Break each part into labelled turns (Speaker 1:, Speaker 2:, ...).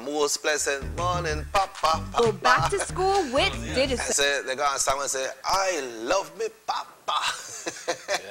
Speaker 1: most pleasant morning, Papa.
Speaker 2: Go back to school with Digicel.
Speaker 1: Say, they got a song and say, I love me, Papa.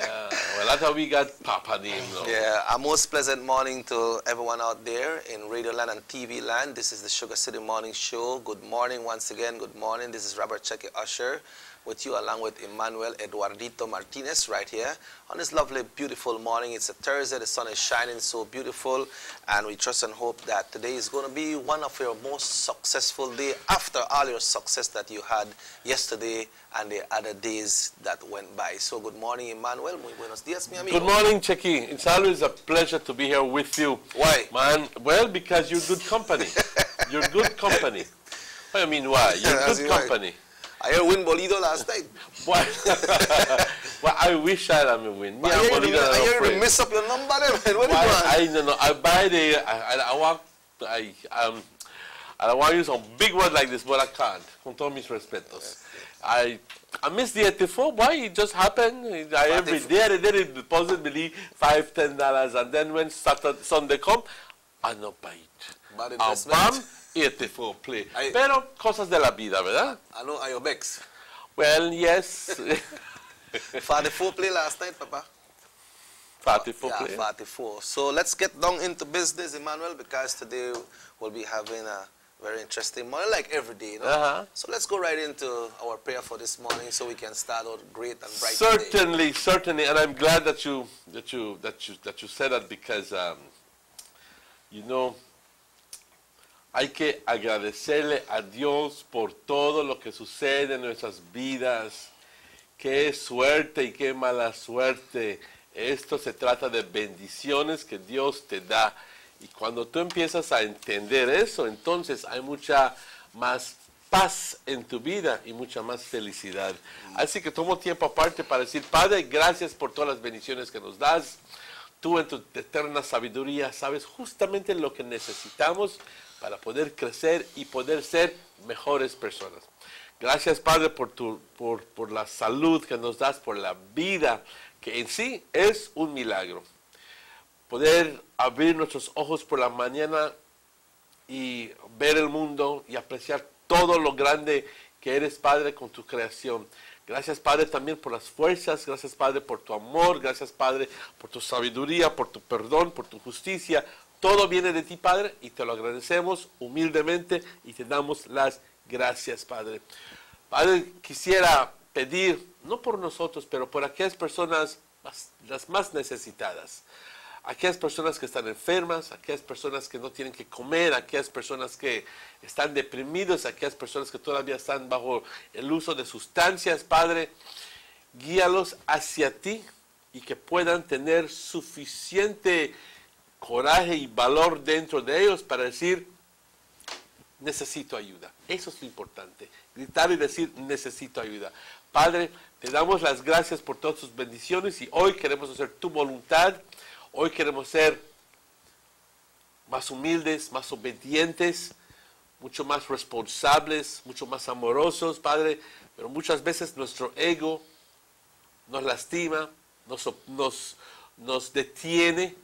Speaker 3: Yeah, well, that's how we got Papa name now.
Speaker 1: Yeah, a most pleasant morning to everyone out there in Radio Land and TV Land. This is the Sugar City Morning Show. Good morning once again. Good morning. This is Robert Cheque Usher with you along with Emmanuel Eduardito Martinez right here on this lovely, beautiful morning. It's a Thursday. The sun is shining so beautiful, and we trust and hope that today is going to be one of your most successful day after all your success that you had yesterday and the other days that went by. So good morning, Emmanuel. Muy buenos días, mi amigo.
Speaker 3: Good morning, Cheque. It's always a pleasure to be here with you.
Speaker 1: Why?
Speaker 3: Man, well, because you're good company. You're good company. What do you mean, why? You're good company.
Speaker 1: I heard win Bolido last night.
Speaker 3: Why? Well, I wish I had a win. Me
Speaker 1: I
Speaker 3: and Bolido are
Speaker 1: heard you
Speaker 3: friends.
Speaker 1: mess up your number then. What
Speaker 3: Why? I don't know. I buy the. I want to use some big word like this, but I can't. Con todos mis respetos. I missed the 84. Why? It just happened. Every day I did it, deposit me $5, $10, and then when Saturday, Sunday come, I no buy it.
Speaker 1: Bad
Speaker 3: And
Speaker 1: investment.
Speaker 3: bam, 84 play. Pero cosas de la vida, ¿verdad?
Speaker 1: I know Ayobex.
Speaker 3: Well, yes.
Speaker 1: 44 play last night, Papa.
Speaker 3: 44
Speaker 1: Yeah,
Speaker 3: play.
Speaker 1: 44. So let's get down into business, Emmanuel, because today we'll be having a very interesting morning, like every day, you know? So let's go right into our prayer for this morning, so we can start out great and bright.
Speaker 3: Certainly, certainly, and I'm glad that you said that, because you know, hay que agradecerle a Dios por todo lo que sucede en nuestras vidas. Qué suerte y qué mala suerte. Esto se trata de bendiciones que Dios te da. Y cuando tú empiezas a entender eso, entonces hay mucha más paz en tu vida y mucha más felicidad. Así que tomo tiempo aparte para decir, Padre, gracias por todas las bendiciones que nos das. Tú en tu eterna sabiduría sabes justamente lo que necesitamos para poder crecer y poder ser mejores personas. Gracias, Padre, por la salud que nos das, por la vida, que en sí es un milagro. Poder abrir nuestros ojos por la mañana y ver el mundo y apreciar todo lo grande que eres, Padre, con tu creación. Gracias, Padre, también por las fuerzas. Gracias, Padre, por tu amor. Gracias, Padre, por tu sabiduría, por tu perdón, por tu justicia. Todo viene de ti, Padre, y te lo agradecemos humildemente y te damos las gracias, Padre. Padre, quisiera pedir, no por nosotros, pero por aquellas personas, las más necesitadas. Aquellas personas que están enfermas, aquellas personas que no tienen que comer, aquellas personas que están deprimidos, aquellas personas que todavía están bajo el uso de sustancias, Padre, guíalos hacia ti y que puedan tener suficiente coraje y valor dentro de ellos para decir, necesito ayuda. Eso es lo importante, gritar y decir, necesito ayuda. Padre, te damos las gracias por todas tus bendiciones y hoy queremos hacer tu voluntad. Hoy queremos ser más humildes, más obedientes, mucho más responsables, mucho más amorosos, Padre. Pero muchas veces nuestro ego nos lastima, nos detiene.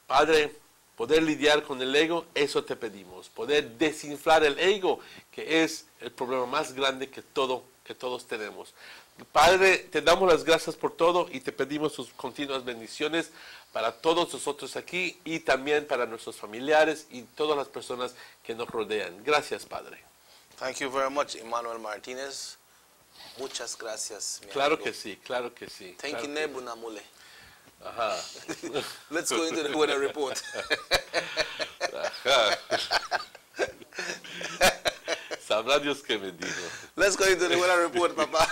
Speaker 3: Padre, poder lidiar con el ego, eso te pedimos. Poder desinflar el ego, que es el problema más grande que todos tenemos. Padre, te damos las gracias por todo y te pedimos sus continuas bendiciones para todos nosotros aquí y también para nuestros familiares y todas las personas que nos rodean. Gracias, Padre.
Speaker 1: Thank you very much, Emmanuel Martinez. Muchas gracias, mi
Speaker 3: Claro
Speaker 1: amigo.
Speaker 3: que sí, claro que sí.
Speaker 1: Thank you, Nebu Namule.
Speaker 3: Ajá.
Speaker 1: Let's go into the weather report.
Speaker 3: Ajá. Sabrá Dios qué me dijo.
Speaker 1: Let's go into the weather report, Papa.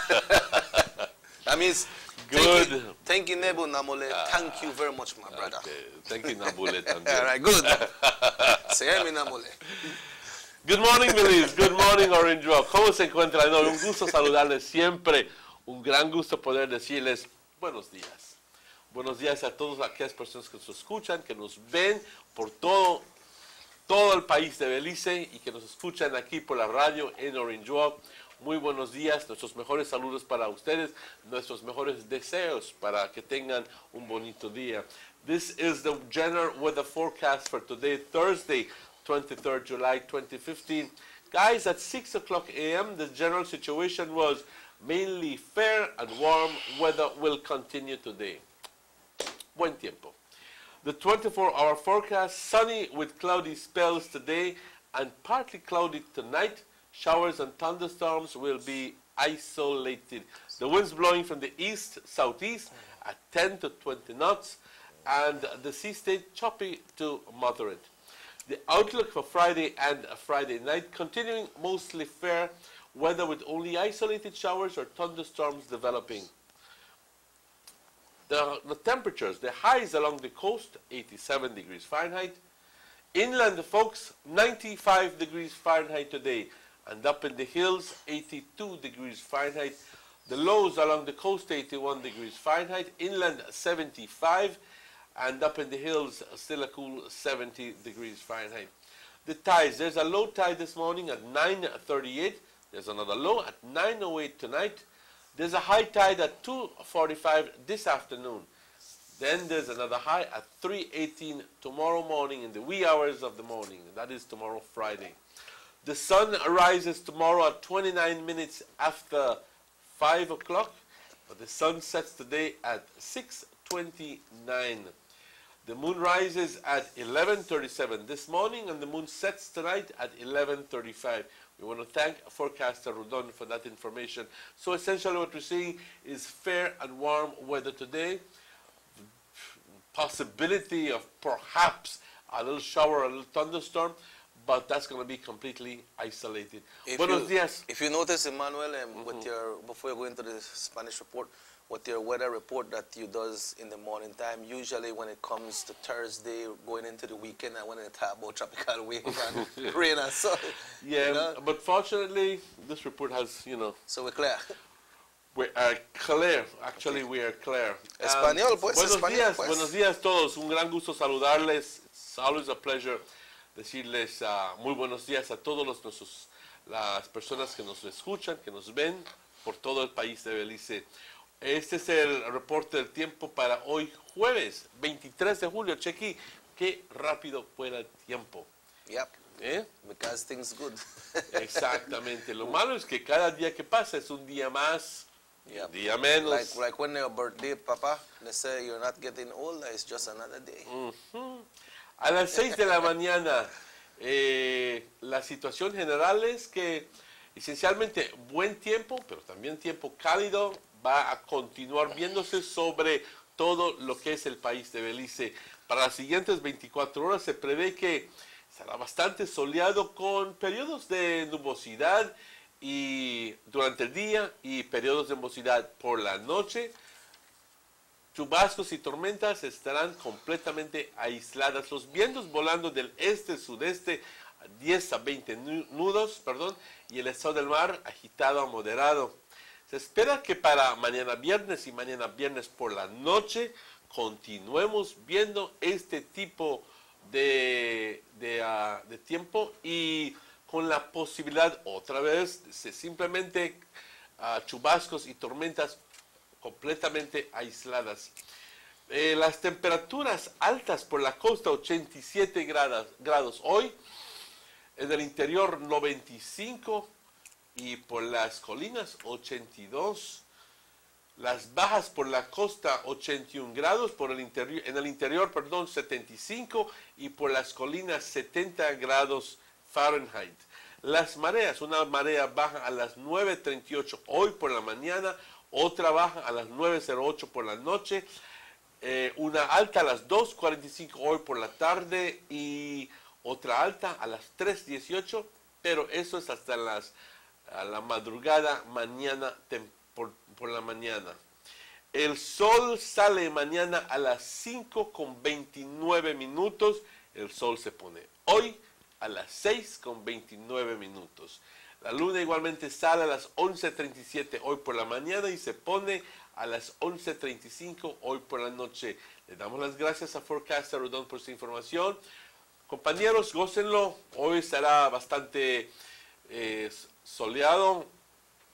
Speaker 1: That means,
Speaker 3: Good.
Speaker 1: thank you, Nebu Namule. Thank you very much, my brother.
Speaker 3: Okay. Thank you, Nabule, también.
Speaker 1: All right, good. Se mi Namule.
Speaker 3: Good morning, Melis. Good morning, Orange Rock. ¿Cómo se encuentran? No, un gusto saludarles siempre. Un gran gusto poder decirles buenos días. Buenos días a todas aquellas personas que nos escuchan, que nos ven por todo el país de Belice y que nos escuchan aquí por la radio en Orange Rock. Muy buenos días, nuestros mejores saludos para ustedes, nuestros mejores deseos para que tengan un bonito día. This is the general weather forecast for today, Thursday, 23rd July 2015. Guys, at 6 o'clock a.m., the general situation was mainly fair and warm. Weather will continue today. Buen tiempo. The 24-hour forecast, sunny with cloudy spells today and partly cloudy tonight. Showers and thunderstorms will be isolated. The winds blowing from the east-southeast at 10 to 20 knots, and the sea stayed choppy to moderate. The outlook for Friday and Friday night, continuing mostly fair weather with only isolated showers or thunderstorms developing. The temperatures, the highs along the coast, 87 degrees Fahrenheit. Inland, folks, 95 degrees Fahrenheit today. And up in the hills, 82 degrees Fahrenheit. The lows along the coast, 81 degrees Fahrenheit. Inland, 75. And up in the hills, still a cool 70 degrees Fahrenheit. The tides, there's a low tide this morning at 9:38. There's another low at 9:08 tonight. There's a high tide at 2:45 this afternoon. Then there's another high at 3:18 tomorrow morning in the wee hours of the morning. That is tomorrow, Friday. The sun rises tomorrow at 29 minutes after 5 o'clock, but the sun sets today at 6:29. The moon rises at 11:37 this morning, and the moon sets tonight at 11:35. We want to thank forecaster Rudon for that information. So essentially what we're seeing is fair and warm weather today. Possibility of perhaps a little shower, a little thunderstorm, but that's going to be completely isolated. Buenos días.
Speaker 1: If you notice, Emmanuel, with your, before you go into the Spanish report, with your weather report that you does in the morning time, usually when it comes to Thursday, going into the weekend, and when they talk about tropical wave and rain and sun.
Speaker 3: Yeah,
Speaker 1: you know?
Speaker 3: but fortunately, this report has,
Speaker 1: So we're clear.
Speaker 3: We are clear. Actually, we are clear.
Speaker 1: Español, pues.
Speaker 3: Buenos
Speaker 1: Español,
Speaker 3: días,
Speaker 1: pues.
Speaker 3: buenos días todos. Un gran gusto saludarles. It's always a pleasure decirles muy buenos días a todos las personas que nos escuchan, que nos ven por todo el país de Belice. Este es el reporte del tiempo para hoy jueves 23 de julio. Chequi, qué rápido fuera el tiempo.
Speaker 1: Yep.
Speaker 3: ¿Eh?
Speaker 1: Because things good.
Speaker 3: Exactamente. Lo malo es que cada día que pasa es un día más,
Speaker 1: Yep.
Speaker 3: un día menos.
Speaker 1: Like when your birthday, Papa, they say you're not getting older, it's just another day.
Speaker 3: A las 6 de la mañana, la situación general es que esencialmente buen tiempo, pero también tiempo cálido, va a continuar viéndose sobre todo lo que es el país de Belice. Para las siguientes 24 horas se prevé que será bastante soleado con periodos de nubosidad y durante el día y periodos de nubosidad por la noche. Chubascos y tormentas estarán completamente aisladas. Los vientos volando del este-sudeste a 10 a 20 nudos, y el estado del mar agitado a moderado. Se espera que para mañana viernes y mañana viernes por la noche continuemos viendo este tipo de tiempo y con la posibilidad otra vez de simplemente chubascos y tormentas completamente aisladas. Las temperaturas altas por la costa 87 grados hoy, en el interior 95 y por las colinas 82. Las bajas por la costa 81 grados, en el interior 75 y por las colinas 70 grados Fahrenheit. Las mareas, una marea baja a las 9:38 hoy por la mañana, otra baja a las 9:08 por la noche, una alta a las 2:45 hoy por la tarde y otra alta a las 3:18, pero eso es hasta a la madrugada mañana por la mañana. El sol sale mañana a las 5:29. El sol se pone hoy a las 6:29. La luna igualmente sale a las 11:37 hoy por la mañana y se pone a las 11:35 hoy por la noche. Le damos las gracias a Forecaster Rudon por su información. Compañeros, gócenlo. Hoy estará bastante soleado.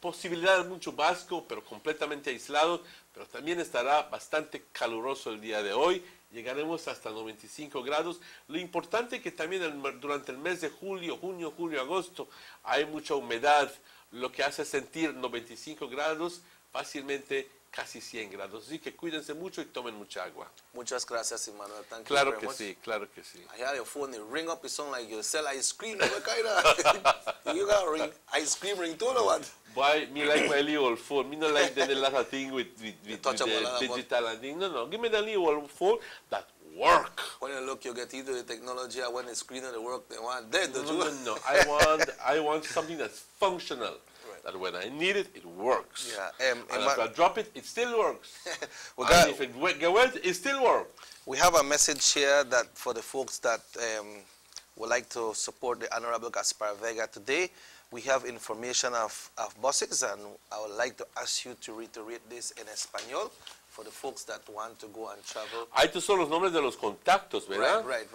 Speaker 3: Posibilidad de mucho chubasco, pero completamente aislado. pero también estará bastante caluroso el día de hoy. Llegaremos hasta 95 grados. Lo importante es que también durante el mes de julio, junio, julio, agosto, hay mucha humedad, lo que hace sentir 95 grados fácilmente casi 100 grados. Así que cuídense mucho y tomen mucha agua.
Speaker 1: Muchas gracias, Emmanuel. Thank you
Speaker 3: Claro
Speaker 1: very
Speaker 3: que
Speaker 1: much.
Speaker 3: sí, claro que sí.
Speaker 1: I hear your phone, it ring up, it sound like you sell ice cream. What kind of, you got a ring, ice cream ringtone or what?
Speaker 3: Why me like my little phone? Me not like the last thing with
Speaker 1: touchable
Speaker 3: the
Speaker 1: one.
Speaker 3: digital and thing. No, give me the little phone that work.
Speaker 1: When you look, you get into the technology, and when the screen and the work, they want dead, don't
Speaker 3: No,
Speaker 1: you?
Speaker 3: no, no. I want something that's functional.
Speaker 1: Right.
Speaker 3: That when I need it, it works.
Speaker 1: Yeah.
Speaker 3: And if I drop it, it still works.
Speaker 1: We
Speaker 3: And
Speaker 1: got-
Speaker 3: if it get wet, it still works.
Speaker 1: We have a message here that for the folks that would like to support the Honorable Gaspar Vega today. We have information of buses, and I would like to ask you to reiterate this in Espanol for the folks that want to go and travel.
Speaker 3: Estos son los nombres de los contactos, ¿verdad?
Speaker 1: Right.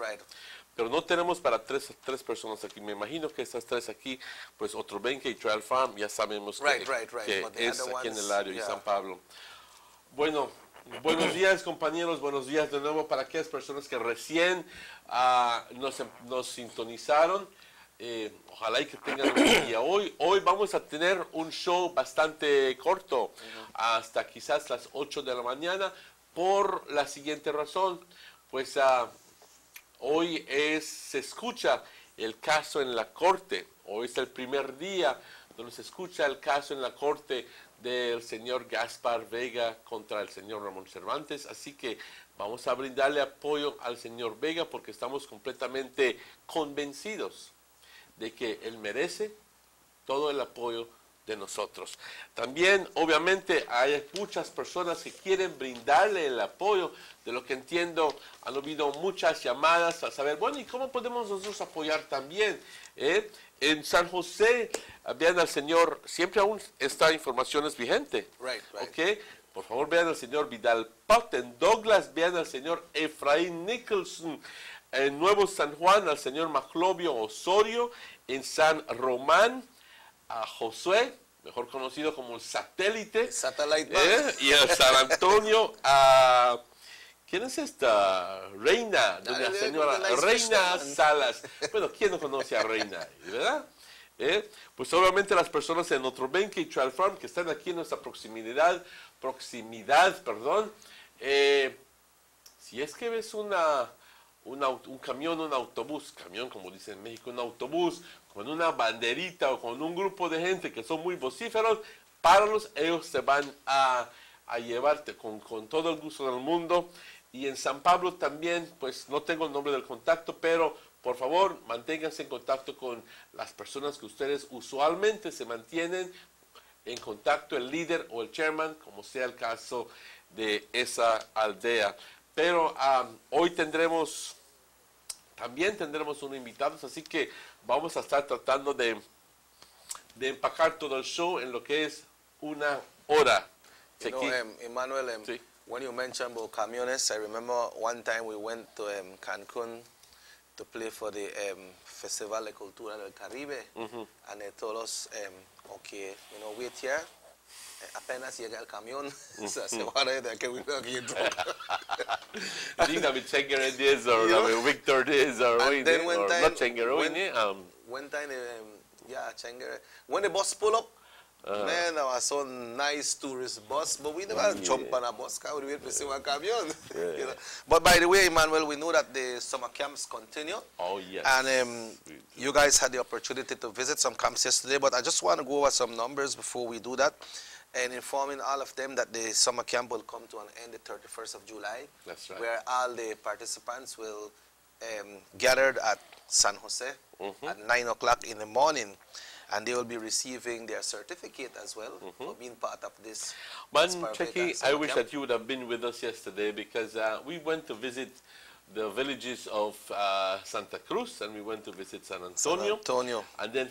Speaker 3: Pero no tenemos para tres personas aquí. Me imagino que estas tres aquí, pues otro Benque y Trail Farm, ya sabemos
Speaker 1: Right.
Speaker 3: que
Speaker 1: But the
Speaker 3: es
Speaker 1: other
Speaker 3: aquí en el
Speaker 1: ones,
Speaker 3: área y
Speaker 1: yeah.
Speaker 3: San Pablo. Bueno, buenos días compañeros, buenos días de nuevo para aquellas personas que recién nos sintonizaron. Ojalá y que tengan un día. Hoy vamos a tener un show bastante corto, hasta quizás las 8 de la mañana, por la siguiente razón. Pues hoy se escucha el caso en la corte. Hoy es el primer día donde se escucha el caso en la corte del señor Gaspar Vega contra el señor Ramón Cervantes. Así que vamos a brindarle apoyo al señor Vega porque estamos completamente convencidos de que él merece todo el apoyo de nosotros. También, obviamente, hay muchas personas que quieren brindarle el apoyo. De lo que entiendo, han habido muchas llamadas a saber, bueno, ¿y cómo podemos nosotros apoyar también? En San José, vean al señor, siempre aún esta información es vigente.
Speaker 1: Right.
Speaker 3: ¿Ok? Por favor, vean al señor Vidal Pot. En Douglas, vean al señor Efraín Nicholson. En Nuevo San Juan, al señor Maclovio Osorio. En San Román, a Josué, mejor conocido como el Satélite.
Speaker 1: Satellite man.
Speaker 3: Y en San Antonio, a... ¿Quién es esta? Reina, doña señora Reina Salas. Bueno, ¿quién no conoce a Reina? ¿Verdad? Pues obviamente las personas en Otro Benque y Trail Farm que están aquí en nuestra proximidad, si es que ves un camión, un autobús, camión como dicen en México, un autobús con una banderita o con un grupo de gente que son muy vocíferos, páralos, ellos te van a llevarte con todo el gusto del mundo. Y en San Pablo también, pues no tengo el nombre del contacto, pero por favor manténganse en contacto con las personas que ustedes usualmente se mantienen en contacto, el líder o el chairman, como sea el caso de esa aldea. Pero hoy también tendremos unos invitados, así que vamos a estar tratando de empacar todo el show en lo que es una hora.
Speaker 1: You know, Emmanuel,
Speaker 3: Sí.
Speaker 1: when you mentioned about camiones, I remember one time we went to Cancun to play for the Festival de Cultura del Caribe, and they told us, okay, wait here. Apenas llega el camión, se va de que we no get drunk.
Speaker 3: I think that with Chenguere this or with Victor this or
Speaker 1: And then one time,
Speaker 3: not Chenguere,
Speaker 1: one time, Chenguere, when the bus pull up, man, that was so nice tourist bus, but we never jump on a bus car. We wait to see one camion. You know? But by the way, Emmanuel, we know that the summer camps continue.
Speaker 3: Oh, yes.
Speaker 1: And you guys had the opportunity to visit some camps yesterday, but I just want to go over some numbers before we do that and informing all of them that the summer camp will come to an end the 31st of July.
Speaker 3: That's right.
Speaker 1: Where all the participants will gather at San Jose at 9 o'clock in the morning. And they will be receiving their certificate as well for being part of this.
Speaker 3: Man,
Speaker 1: Gaspar
Speaker 3: Checky,
Speaker 1: Vega
Speaker 3: I
Speaker 1: summer
Speaker 3: wish
Speaker 1: camp.
Speaker 3: that you would have been with us yesterday because we went to visit the villages of Santa Cruz and we went to visit San Antonio.
Speaker 1: Antonio.
Speaker 3: And then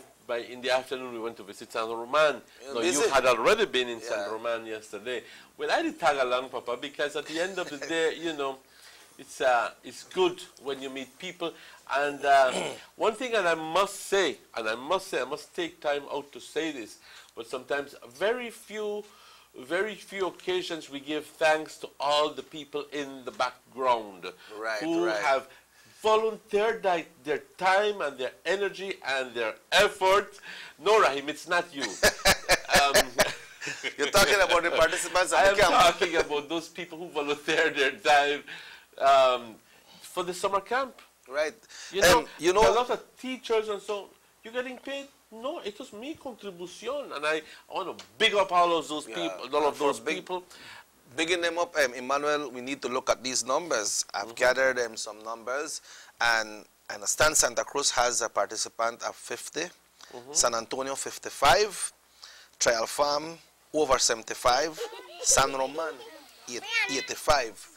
Speaker 3: in the afternoon we went to visit San Roman. No, you
Speaker 1: visit.
Speaker 3: had already been in
Speaker 1: Yeah.
Speaker 3: San Roman yesterday. Well, I did tag along, Papa, because at the end of the day, it's good when you meet people. And one thing that I must take time out to say this, but sometimes very few very few occasions we give thanks to all the people in the background who have volunteered their time and their energy and their effort. No, Rahim, it's not you.
Speaker 1: You're talking about the participants
Speaker 3: I
Speaker 1: at the
Speaker 3: am
Speaker 1: camp.
Speaker 3: talking about those people who volunteered their time for the summer camp.
Speaker 1: Right.
Speaker 3: You know, a lot of teachers and so, you're getting paid? No, it was mi contribution. And I want to big up all of those people, all of those people.
Speaker 1: Bigging them up, Emmanuel, we need to look at these numbers. I've gathered some numbers, and I understand Santa Cruz has a participant of 50, San Antonio 55, Trial Farm over 75, San Roman 85,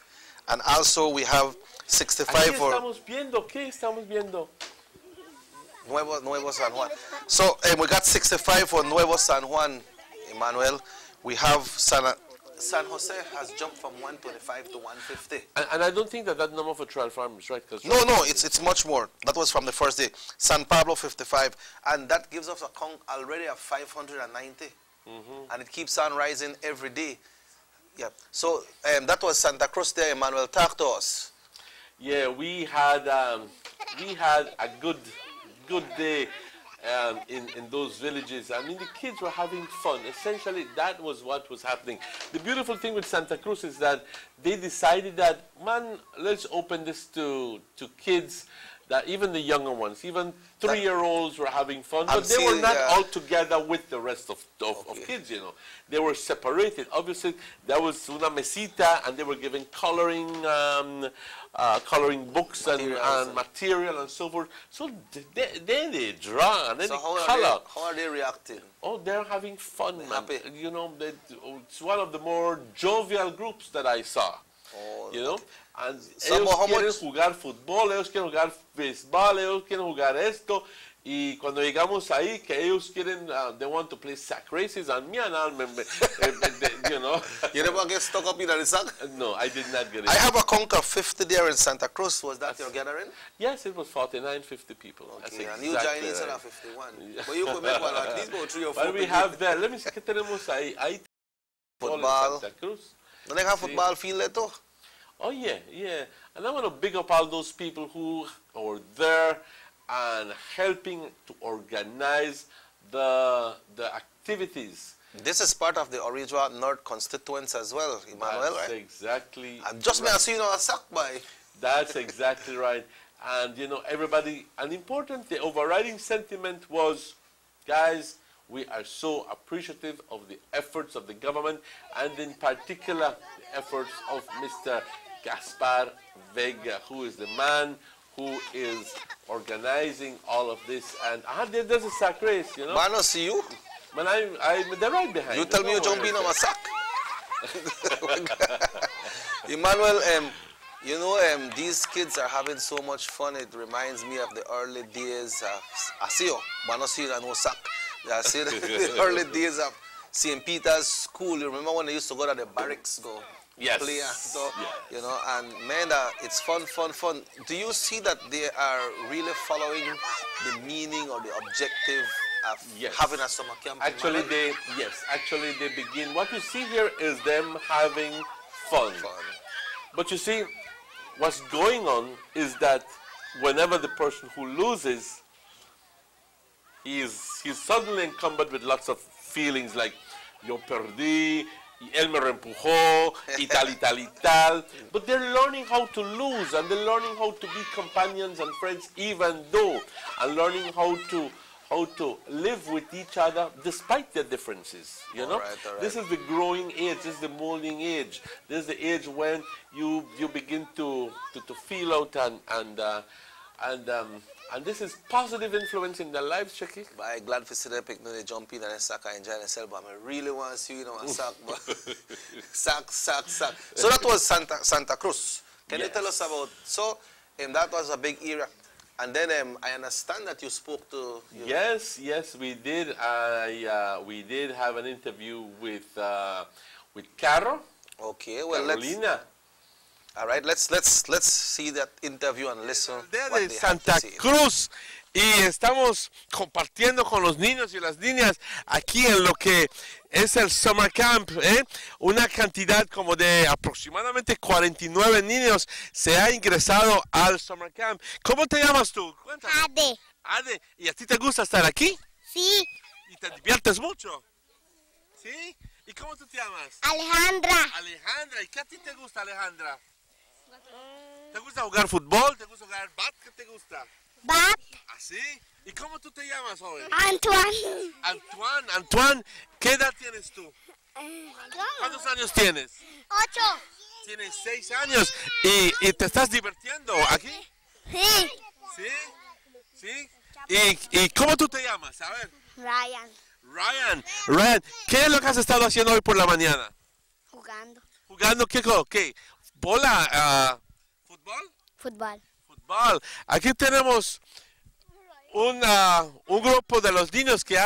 Speaker 1: and also we have 65 for...
Speaker 3: Estamos viendo, ¿qué estamos viendo?
Speaker 1: Nuevo San Juan. So we got 65 for Nuevo San Juan, Emmanuel. We have San Jose has jumped from 125 to 150.
Speaker 3: And I don't think that number for Trial Farm is right.
Speaker 1: No, it's much more. That was from the first day. San Pablo 55, and that gives us a count already of 590, and it keeps on rising every day. Yeah. So that was Santa Cruz there, Emmanuel. Talk to us.
Speaker 3: Yeah, we had a good day in those villages. I mean, the kids were having fun. Essentially, that was what was happening. The beautiful thing with Santa Cruz is that they decided that, man, let's open this to kids, that even the younger ones, even 3-year-olds were having fun, but they were not all together with the rest of kids, you know. They were separated. Obviously, there was una mesita, and they were giving coloring books and material and so forth. So then they draw and then they color.
Speaker 1: How are they reacting?
Speaker 3: Oh, they're having fun, man.
Speaker 1: Happy.
Speaker 3: You know, it's one of the more jovial groups that I saw.
Speaker 1: Oh,
Speaker 3: you know, and
Speaker 1: so
Speaker 3: ellos quieren jugar fútbol, ellos quieren jugar béisbol, ellos quieren jugar esto. Y cuando llegamos ahí, que ellos quieren, they want to play sack races, and me and all, you know.
Speaker 1: You never get stuck up in the sack?
Speaker 3: No, I did not get it.
Speaker 1: I have a count of 50 there in Santa Cruz. Was that your gathering?
Speaker 3: Yes, it was 49, 50 people.
Speaker 1: Okay, and you joined instead of 51. But you could make one at least about 3 or 4
Speaker 3: But we have there, let me see, ¿qué tenemos ahí? Ahí
Speaker 1: football.
Speaker 3: Santa Cruz.
Speaker 1: Don't they have football field there too?
Speaker 3: Oh, yeah. And I want to big up all those people who were there and helping to organize the activities.
Speaker 1: This is part of the Orijua North constituents as well, Emmanuel,
Speaker 3: That's
Speaker 1: right?
Speaker 3: exactly
Speaker 1: I'm just
Speaker 3: right.
Speaker 1: seeing a sack by.
Speaker 3: That's exactly right. And, you know, everybody, and important, the overriding sentiment was, guys, we are so appreciative of the efforts of the government, and in particular, the efforts of Mr. Gaspar Vega, who is the man who is organizing all of this. And there's a sack race, you know.
Speaker 1: Man, I see you.
Speaker 3: Man, they're right behind.
Speaker 1: You tell me you jump in on a sack. Emmanuel, you know, these kids are having so much fun. It reminds me of the early days of Asio. Man, I see you no sack. I see the early days of St. Peter's School. You remember when they used to go to the barracks, go play and stuff, you know, and man, it's fun. Do you see that they are really following the meaning or the objective of having a summer camp?
Speaker 3: Actually, they begin. What you see here is them having fun. But you see, what's going on is that whenever the person who loses, he's suddenly encumbered with lots of feelings like, yo perdí, él me empujó, y tal. But they're learning how to lose, and they're learning how to be companions and friends even though, and learning how to live with each other despite their differences, you know? All right. This is the growing age, this is the molding age. This is the age when you begin to feel out and this is positive influence in their lives, Chucky.
Speaker 1: But I'm glad for see them pick they jump in and they sack and enjoy themselves, but I really want to see you know a sack, but sack. So that was Santa Cruz. Can you tell us about, so that was a big area. And then I understand that you spoke to...
Speaker 3: Yes, we did. We did have an interview with Caro.
Speaker 1: Okay, well,
Speaker 3: Carolina.
Speaker 1: All right, let's see that interview and listen what they
Speaker 3: Santa
Speaker 1: have to say.
Speaker 3: Cruz y estamos compartiendo con los niños y las niñas aquí en lo que es el Summer Camp, una cantidad como de aproximadamente 49 niños se ha ingresado al Summer Camp. ¿Cómo te llamas tú? Cuéntame.
Speaker 4: Ade.
Speaker 3: Ade, ¿y a ti te gusta estar aquí?
Speaker 4: Sí.
Speaker 3: ¿Y te diviertes mucho? ¿Sí? ¿Y cómo tú te llamas?
Speaker 4: Alejandra.
Speaker 3: Alejandra, ¿y qué a ti te gusta, Alejandra? ¿Te gusta jugar fútbol? ¿Te gusta jugar bat? ¿Qué te gusta?
Speaker 4: Bat.
Speaker 3: ¿Así? ¿Y cómo tú te llamas, joven?
Speaker 4: Antoine.
Speaker 3: Antoine. Antoine, ¿qué edad tienes tú? ¿Cuántos años tienes?
Speaker 4: 8.
Speaker 3: Tienes 6 años. ¿Y te estás divirtiendo aquí?
Speaker 4: Sí.
Speaker 3: ¿Sí? ¿Sí? ¿Y cómo tú te llamas? A ver.
Speaker 4: Ryan.
Speaker 3: Ryan, ¿qué es lo que has estado haciendo hoy por la mañana?
Speaker 4: Jugando.
Speaker 3: ¿Jugando qué? ¿Bola? ¿Fútbol?
Speaker 4: Fútbol.
Speaker 3: Aquí tenemos un grupo de los niños que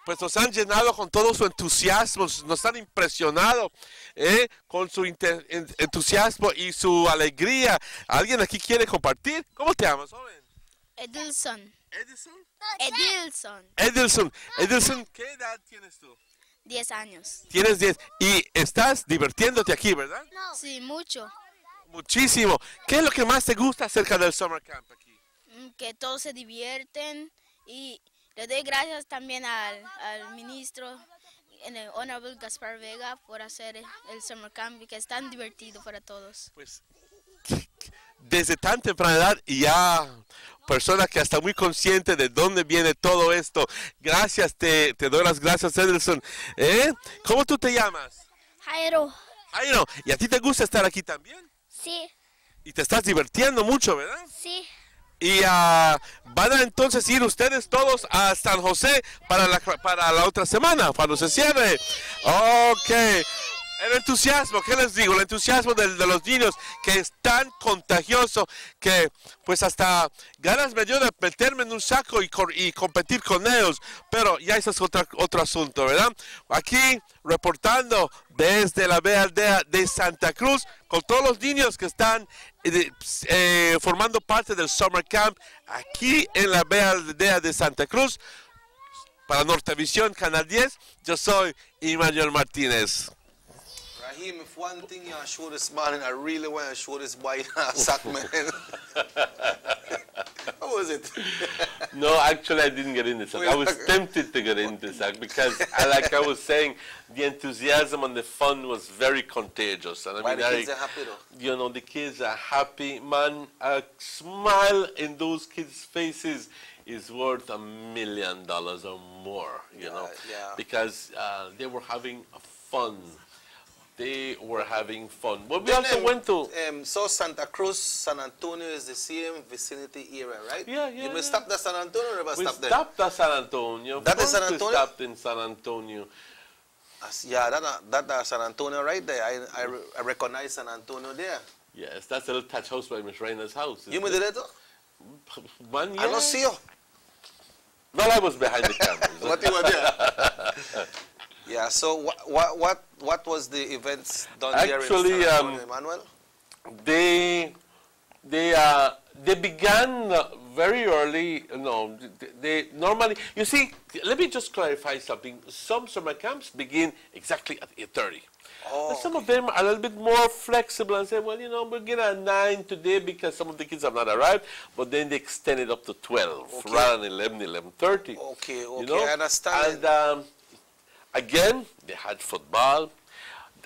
Speaker 3: pues nos han llenado con todo su entusiasmo, nos han impresionado con su entusiasmo y su alegría. ¿Alguien aquí quiere compartir? ¿Cómo te llamas, joven?
Speaker 5: Edilson.
Speaker 3: Edilson, ¿qué edad tienes tú?
Speaker 5: 10 años.
Speaker 3: Tienes 10 y estás divirtiéndote aquí, ¿verdad?
Speaker 5: Sí, mucho.
Speaker 3: Muchísimo. ¿Qué es lo que más te gusta acerca del Summer Camp aquí?
Speaker 5: Que todos se divierten y le doy gracias también al ministro, el Honorable Gaspar Vega, por hacer el Summer Camp y que es tan divertido para todos.
Speaker 3: Pues desde tan temprana edad y ya persona que está muy consciente de dónde viene todo esto. Gracias, te doy las gracias, Edilson. ¿Cómo tú te llamas?
Speaker 4: Jairo.
Speaker 3: Jairo, ¿y a ti te gusta estar aquí también?
Speaker 4: Sí.
Speaker 3: Y te estás divirtiendo mucho, ¿verdad?
Speaker 4: Sí.
Speaker 3: Y van a entonces ir ustedes todos a San José para la otra semana, cuando se cierre. Ok. El entusiasmo, ¿qué les digo? El entusiasmo de los niños, que es tan contagioso que pues hasta ganas me dio de meterme en un saco y competir con ellos. Pero ya ese es otro asunto, ¿verdad? Aquí reportando desde la Bella Aldea de Santa Cruz con todos los niños que están formando parte del Summer Camp aquí en la Bella Aldea de Santa Cruz. Para Nortevisión, Canal 10, yo soy Emmanuel Martínez.
Speaker 1: Raheem, if one thing you want to show this morning, I really want to show this boy sack, man. How was it?
Speaker 3: No, actually, I didn't get in the sack. I was tempted to get in the sack because, like I was saying, the enthusiasm and the fun was very contagious. And I
Speaker 1: Why
Speaker 3: mean,
Speaker 1: the kids are happy though?
Speaker 3: You know, the kids are happy. Man, a smile in those kids' faces is worth $1 million or more, you know, because they were having fun. They were having fun. But we also went to...
Speaker 1: So Santa Cruz, San Antonio is the same vicinity area, right?
Speaker 3: Yeah.
Speaker 1: You may stop at San Antonio or never
Speaker 3: We
Speaker 1: stop there?
Speaker 3: stopped at San Antonio.
Speaker 1: That is San
Speaker 3: First
Speaker 1: Antonio?
Speaker 3: We stopped in San Antonio.
Speaker 1: Yeah, that San Antonio right there. I recognize San Antonio there.
Speaker 3: Yes, that's a little touch house by Miss Reina's house.
Speaker 1: You me did it too?
Speaker 3: 1 year?
Speaker 1: I don't see you.
Speaker 3: Well, I was behind the camera.
Speaker 1: What you were there? Yeah, so what was the events done
Speaker 3: Actually,
Speaker 1: there in San Antonio, Emmanuel?
Speaker 3: They began very early. No, they normally. You see, let me just clarify something. Some summer camps begin exactly at 8:30.
Speaker 1: Oh,
Speaker 3: Some of them are a little bit more flexible and say, well, you know, we'll get at 9 today because some of the kids have not arrived, but then they extend it up to 12 rather than 11, 11:30.
Speaker 1: Okay,
Speaker 3: you know?
Speaker 1: I understand.
Speaker 3: And again, they had football.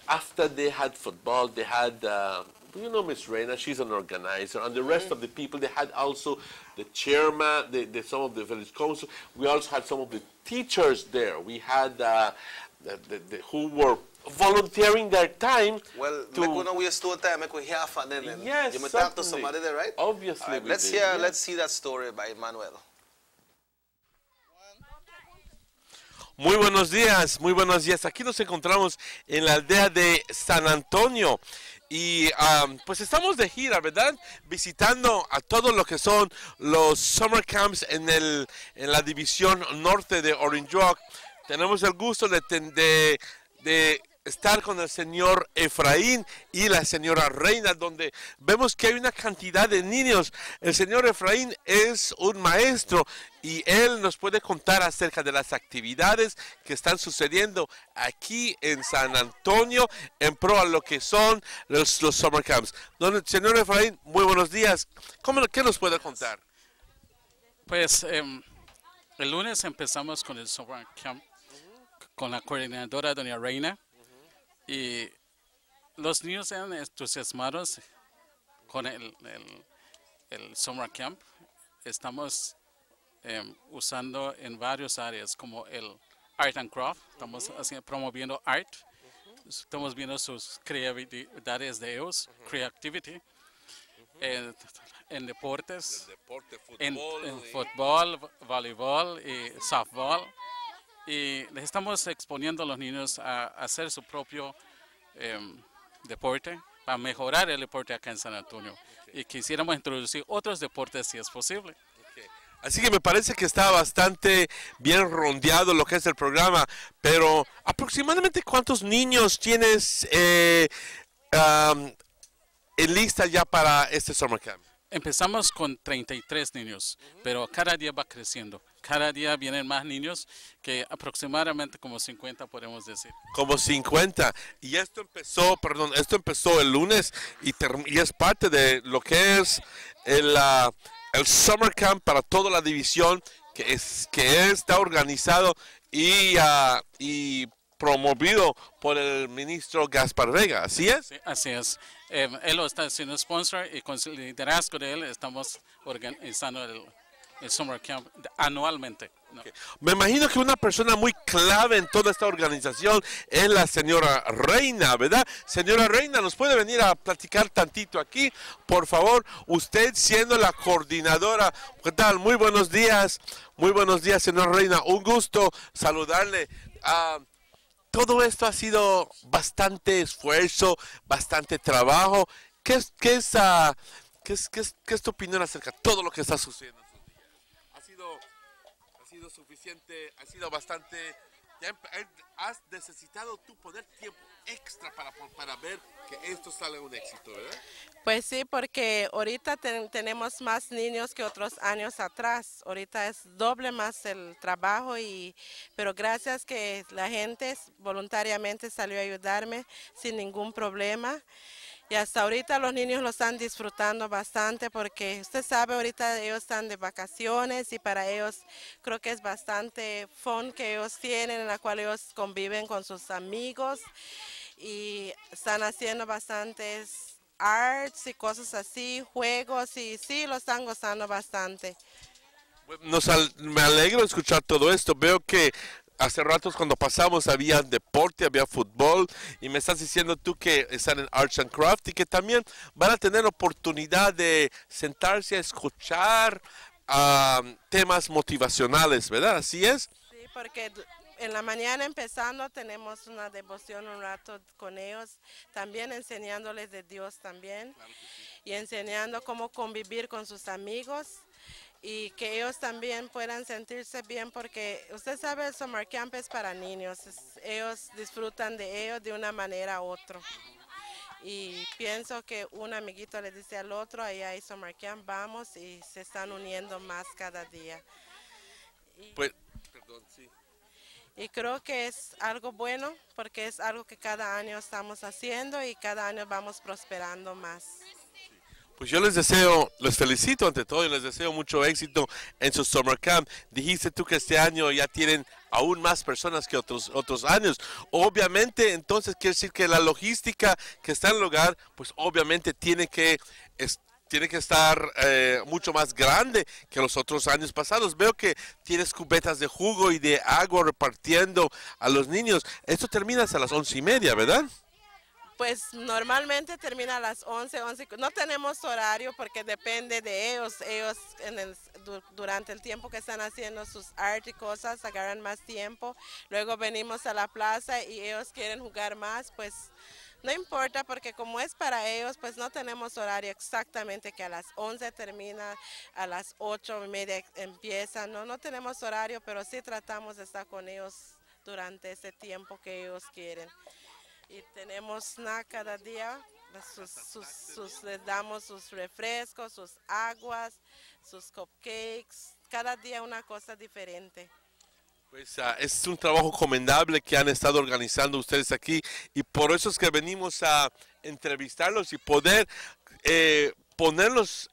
Speaker 3: After they had football, they had, you know, Miss Reina, she's an organizer, and the rest of the people, they had also the chairman, some of the village council. We also had some of the teachers there. We had who were volunteering their time.
Speaker 1: Well,
Speaker 3: to
Speaker 1: make we not waste no time, make we hear from them.
Speaker 3: Yes,
Speaker 1: you may talk to
Speaker 3: certainly.
Speaker 1: somebody there, right?
Speaker 3: Obviously,
Speaker 1: All right,
Speaker 3: we
Speaker 1: let's
Speaker 3: did,
Speaker 1: hear.
Speaker 3: yeah.
Speaker 1: Let's see that story by Emmanuel.
Speaker 3: Muy buenos días, muy buenos días. Aquí nos encontramos en la aldea de San Antonio y pues estamos de gira, ¿verdad? Visitando a todo lo que son los summer camps en la división norte de Orange Walk. Tenemos el gusto de estar con el señor Efraín y la señora Reina, donde vemos que hay una cantidad de niños. El señor Efraín es un maestro y él nos puede contar acerca de las actividades que están sucediendo aquí en San Antonio en pro a lo que son los summer camps. Señor Efraín, muy buenos días. ¿Qué nos puede contar?
Speaker 6: Pues el lunes empezamos con el Summer Camp con la coordinadora doña Reina y los niños eran entusiasmados con el Summer Camp. Estamos usando en varias áreas como el Art and Craft, estamos promoviendo art, estamos viendo sus creatividades de ellos, creativity. En deportes, en fútbol, voleibol y softball. Y les estamos exponiendo a los niños a hacer su propio deporte, para mejorar el deporte acá en San Antonio. Y quisiéramos introducir otros deportes si es posible.
Speaker 3: Así que me parece que está bastante bien rondeado lo que es el programa, pero aproximadamente ¿cuántos niños tienes en lista ya para este Summer Camp?
Speaker 6: Empezamos con 33 niños, pero cada día va creciendo. Cada día vienen más niños, que aproximadamente como 50 podemos decir.
Speaker 3: Como 50. Y esto empezó el lunes y es parte de lo que es el Summer Camp para toda la división que está organizado y promovido por el ministro Gaspar Vega, ¿así es?
Speaker 6: Sí, así es. Él lo está haciendo sponsor y con el liderazgo de él estamos organizando el Summer Camp anualmente. ¿No?
Speaker 3: Okay. Me imagino que una persona muy clave en toda esta organización es la señora Reina, ¿verdad? Señora Reina, ¿nos puede venir a platicar tantito aquí? Por favor, usted siendo la coordinadora. ¿Qué tal? Muy buenos días, señora Reina. Un gusto saludarle. Todo esto ha sido bastante esfuerzo, bastante trabajo. ¿Qué es tu opinión acerca de todo lo que está sucediendo en estos días? ¿Ha sido suficiente? ¿Ha sido bastante? ¿Has necesitado tú poner tiempo extra para ver que esto sale un éxito, verdad?
Speaker 7: Pues sí, porque ahorita tenemos más niños que otros años atrás. Ahorita es doble más el trabajo, pero gracias que la gente voluntariamente salió a ayudarme sin ningún problema. Y hasta ahorita los niños lo están disfrutando bastante porque usted sabe, ahorita ellos están de vacaciones y para ellos creo que es bastante fun que ellos tienen, en la cual ellos conviven con sus amigos y están haciendo bastantes arts y cosas así, juegos y sí, lo están gozando bastante.
Speaker 3: Me alegro escuchar todo esto. Veo que hace ratos cuando pasamos había deporte, había fútbol y me estás diciendo tú que están en Arts and Craft y que también van a tener oportunidad de sentarse a escuchar temas motivacionales, ¿verdad? ¿Así es?
Speaker 7: Sí, porque en la mañana empezando tenemos una devoción un rato con ellos, también enseñándoles de Dios también y enseñando cómo convivir con sus amigos. Y que ellos también puedan sentirse bien porque usted sabe el Summer Camp es para niños, ellos disfrutan de ellos de una manera u otra. Y pienso que un amiguito le dice al otro, allá hay Summer Camp, vamos y se están uniendo más cada día. Y creo que es algo bueno porque es algo que cada año estamos haciendo y cada año vamos prosperando más.
Speaker 3: Pues yo les felicito ante todo y les deseo mucho éxito en su Summer Camp. Dijiste tú que este año ya tienen aún más personas que otros años. Obviamente, entonces quiere decir que la logística que está en el lugar, pues obviamente tiene que estar mucho más grande que los otros años pasados. Veo que tienes cubetas de jugo y de agua repartiendo a los niños. Esto termina hasta las 11:30, ¿verdad?
Speaker 7: Pues normalmente termina a las 11. No tenemos horario porque depende de ellos. Ellos durante el tiempo que están haciendo sus art y cosas agarran más tiempo. Luego venimos a la plaza y ellos quieren jugar más, pues no importa porque como es para ellos, pues no tenemos horario exactamente que a las 11 termina, a las 8:30 empieza. No tenemos horario, pero sí tratamos de estar con ellos durante ese tiempo que ellos quieren. y tenemos snack cada día. Les damos sus refrescos, sus aguas, sus cupcakes, cada día una cosa diferente.
Speaker 3: Pues es un trabajo comendable que han estado organizando ustedes aquí y por eso es que venimos a entrevistarlos y poder ponerlos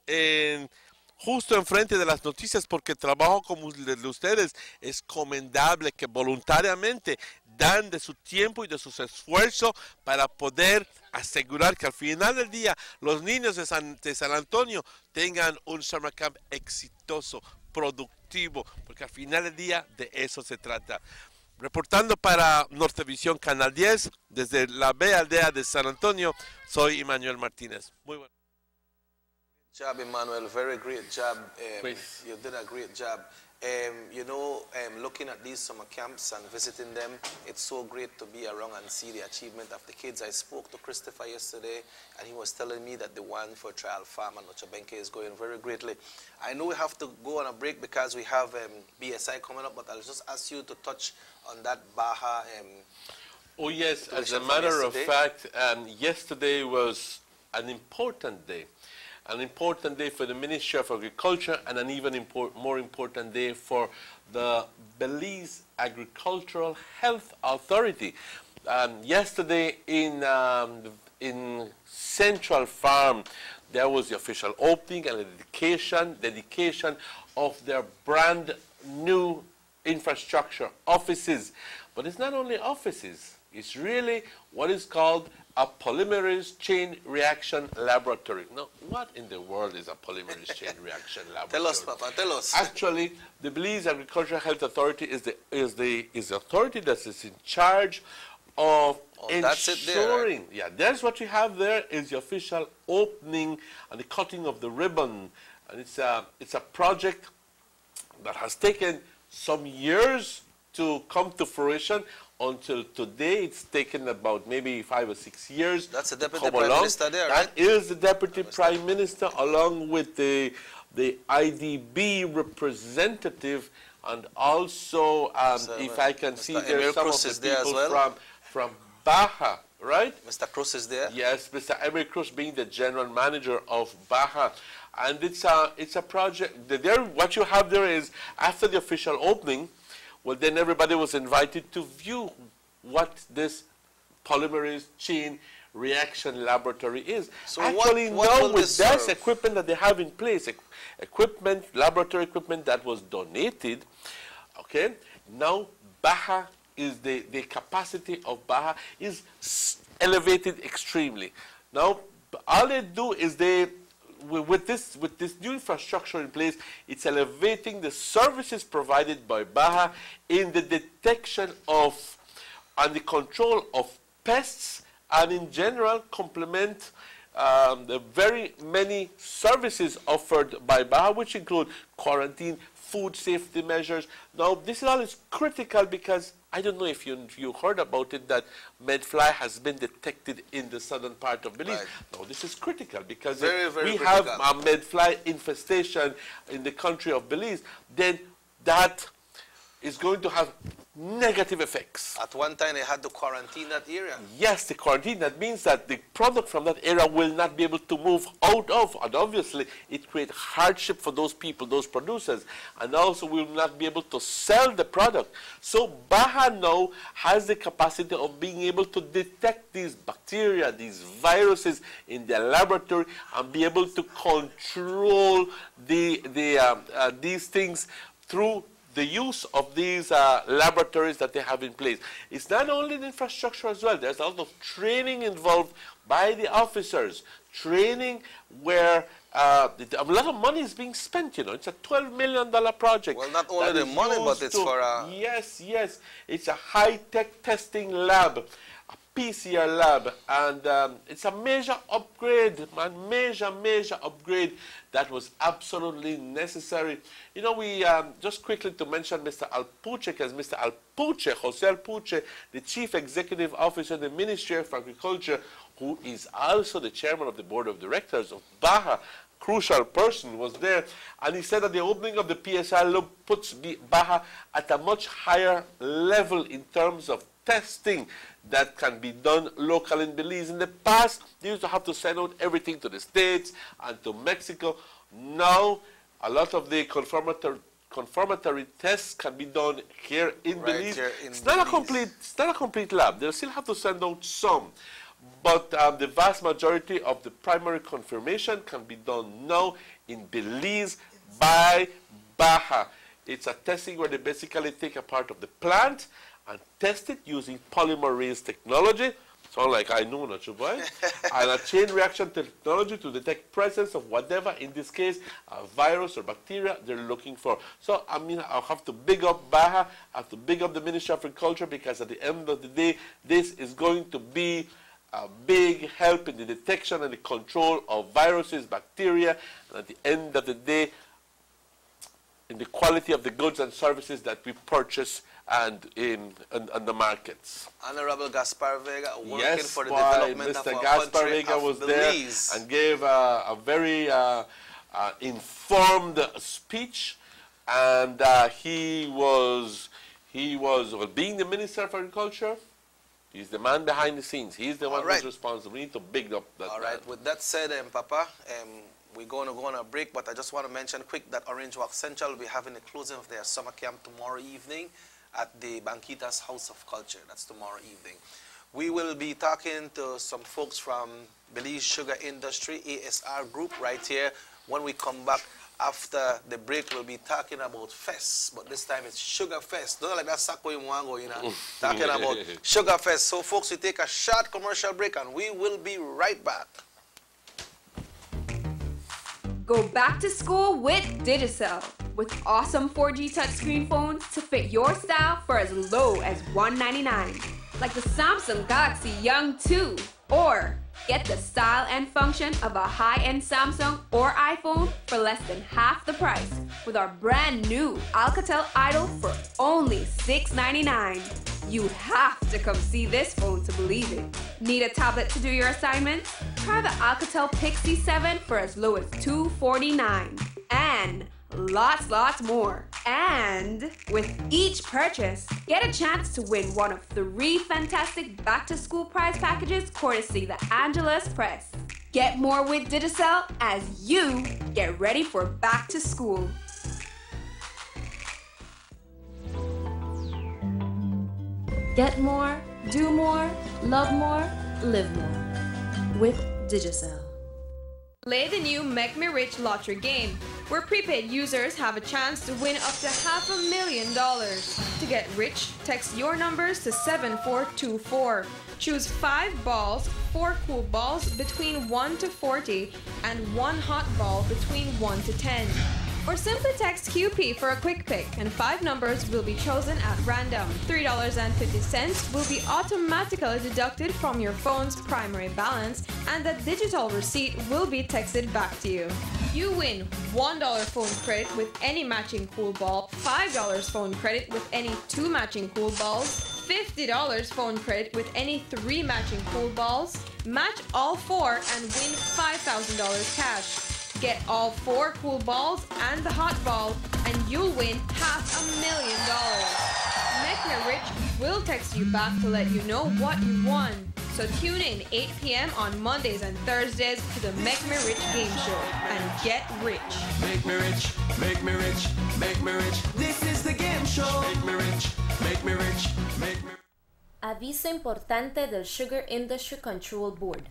Speaker 3: justo enfrente de las noticias, porque el trabajo como el de ustedes es comendable, que voluntariamente dan de su tiempo y de sus esfuerzos para poder asegurar que al final del día los niños de San Antonio tengan un summer camp exitoso, productivo, porque al final del día de eso se trata. Reportando para Nortevisión Canal 10, desde la Bella Aldea de San Antonio, soy Emmanuel Martínez. Muy bueno.
Speaker 1: Job, Emmanuel, very great job.
Speaker 3: Pues.
Speaker 1: You did a great job. Looking at these summer camps and visiting them, it's so great to be around and see the achievement of the kids. I spoke to Christopher yesterday, and he was telling me that the one for Trial Farm and Nochabenke is going very greatly. I know we have to go on a break because we have BSI coming up, but I'll just ask you to touch on that Baja.
Speaker 3: Oh yes, as a matter of fact, yesterday was an important day. An important day for the Ministry of Agriculture and an even more important day for the Belize Agricultural Health Authority. Yesterday in Central Farm, there was the official opening and the dedication of their brand new infrastructure offices. But it's not only offices, it's really what is called a polymerase chain reaction laboratory. Now, what in the world is a polymerase chain reaction laboratory?
Speaker 1: Tell us, Papa, tell us.
Speaker 3: Actually, the Belize Agricultural Health Authority is the authority that is in charge of ensuring.
Speaker 1: That's it there, right?
Speaker 3: Yeah, that's what you have there is the official opening and the cutting of the ribbon. And it's a project that has taken some years to come to fruition. Until today, it's taken about maybe 5 or 6 years.
Speaker 1: That's the
Speaker 3: to
Speaker 1: Deputy
Speaker 3: come
Speaker 1: Prime
Speaker 3: along.
Speaker 1: Minister there, right?
Speaker 3: That is the Deputy Prime Minister, along with the IDB representative, and also, if I can see,
Speaker 1: Mr.
Speaker 3: there's some of
Speaker 1: Cruz
Speaker 3: the
Speaker 1: is there as
Speaker 3: people
Speaker 1: well.
Speaker 3: from Baja, right?
Speaker 1: Mr. Cruz is there?
Speaker 3: Yes, Mr. Emil Cruz being the general manager of Baja. And it's a project. There, what you have there is, after the official opening, well, then everybody was invited to view what this polymerase chain reaction laboratory is.
Speaker 1: So
Speaker 3: actually,
Speaker 1: what
Speaker 3: now
Speaker 1: will
Speaker 3: with
Speaker 1: this
Speaker 3: that
Speaker 1: serve?
Speaker 3: equipment that they have in place, laboratory equipment that was donated, okay, now Baja is the capacity of Baja is elevated extremely. Now, all they do is with this new infrastructure in place, it's elevating the services provided by Baja in the detection of and the control of pests, and in general complement the very many services offered by Baja, which include quarantine, food safety measures. Now, this all is critical because I don't know if you heard about it, that medfly has been detected in the southern part of Belize.
Speaker 1: Right.
Speaker 3: Now, this is critical because
Speaker 1: Very, very
Speaker 3: we
Speaker 1: critical.
Speaker 3: have a medfly infestation in the country of Belize. Then that is going to have negative effects.
Speaker 1: At one time, they had to quarantine that area.
Speaker 3: Yes, the quarantine, that means that the product from that area will not be able to move out of, and obviously it creates hardship for those people, those producers, and also will not be able to sell the product. So Baja now has the capacity of being able to detect these bacteria, these viruses in their laboratory, and be able to control these things through the use of these laboratories that they have in place. It's not only the infrastructure as well. There's a lot of training involved by the officers. Training where a lot of money is being spent, you know. It's a $12 million project.
Speaker 1: Well, not only the money, but it's for a...
Speaker 3: Yes, yes. It's a high-tech testing lab, a PCR lab, and it's a major upgrade, man, major upgrade that was absolutely necessary. You know, we just quickly to mention Mr. Alpuche, because Mr. Alpuche, Jose Alpuche, the Chief Executive Officer of the Ministry of Agriculture, who is also the chairman of the board of directors of Baja, crucial person, was there, and he said that the opening of the PSI puts Baja at a much higher level in terms of testing that can be done local in Belize. In the past, they used to have to send out everything to the States and to Mexico. Now, a lot of the confirmatory tests can be done here in Belize.
Speaker 1: Here in
Speaker 3: it's
Speaker 1: Belize.
Speaker 3: not a complete lab. They'll still have to send out some. But the vast majority of the primary confirmation can be done now in Belize by Baja. It's a testing where they basically take a part of the plant and test it using polymerase technology. Sound like I know, not you, boy? And a chain reaction technology to detect presence of whatever, in this case, a virus or bacteria they're looking for. So, I mean, I'll have to big up Baja, I have to big up the Ministry of Agriculture, because at the end of the day, this is going to be a big help in the detection and the control of viruses, bacteria, and at the end of the day, in the quality of the goods and services that we purchase and in the markets.
Speaker 1: Honorable Gaspar Vega, working
Speaker 3: Yes,
Speaker 1: for the
Speaker 3: why
Speaker 1: development
Speaker 3: Mr.
Speaker 1: of our
Speaker 3: Gaspar
Speaker 1: country
Speaker 3: Vega
Speaker 1: of
Speaker 3: was
Speaker 1: Belize.
Speaker 3: there and gave a very informed speech, and he was well, being the Minister of Agriculture. He's the man behind the scenes. He's the one who's responsible. We need to big up that
Speaker 1: All
Speaker 3: man.
Speaker 1: right, with that said, Papa, we're going to go on a break, but I just want to mention quick that Orange Walk Central will be having the closing of their summer camp tomorrow evening at the Banquitas House of Culture. That's tomorrow evening. We will be talking to some folks from Belize Sugar Industry, ASR Group, right here. When we come back after the break, we'll be talking about Fest, but this time it's Sugar Fest. Don't like that Sako you want to go, talking about Sugar Fest. So, folks, we take a short commercial break, and we will be right back.
Speaker 2: Go back to school with Digicel, with awesome 4G touchscreen phones to fit your style for as low as $199, like the Samsung Galaxy Young 2, or get the style and function of a high-end Samsung or iPhone for less than half the price with our brand new Alcatel Idol for only $699. You have to come see this phone to believe it. Need a tablet to do your assignments? Try the Alcatel Pixie 7 for as low as $249. And lots more. And with each purchase, get a chance to win one of 3 fantastic back-to-school prize packages courtesy the Angelus Press. Get more with Digicel as you get ready for back to school.
Speaker 8: Get more, do more, love more, live more with Digicel.
Speaker 9: Play the new Make Me Rich lottery game, where prepaid users have a chance to win up to $500,000. To get rich, text your numbers to 7424. Choose 5 balls, 4 cool balls between 1 to 40, and 1 hot ball between 1 to 10. Or simply text QP for a quick pick, and 5 numbers will be chosen at random. $3.50 will be automatically deducted from your phone's primary balance, and the digital receipt will be texted back to you. You win $1 phone credit with any matching cool ball, $5 phone credit with any 2 matching cool balls, $50 phone credit with any 3 matching cool balls. Match all 4 and win $5,000 cash. Get all 4 cool balls and the hot ball, and you'll win $500,000. Make Me Rich will text you back to let you know what you won. So tune in 8 p.m. on Mondays and Thursdays to the Make Me Rich game show and get rich.
Speaker 10: Make me rich, make me rich, make me rich. This is the game show. Make me rich, make me rich, make me.
Speaker 8: Aviso importante del Sugar Industry Control Board.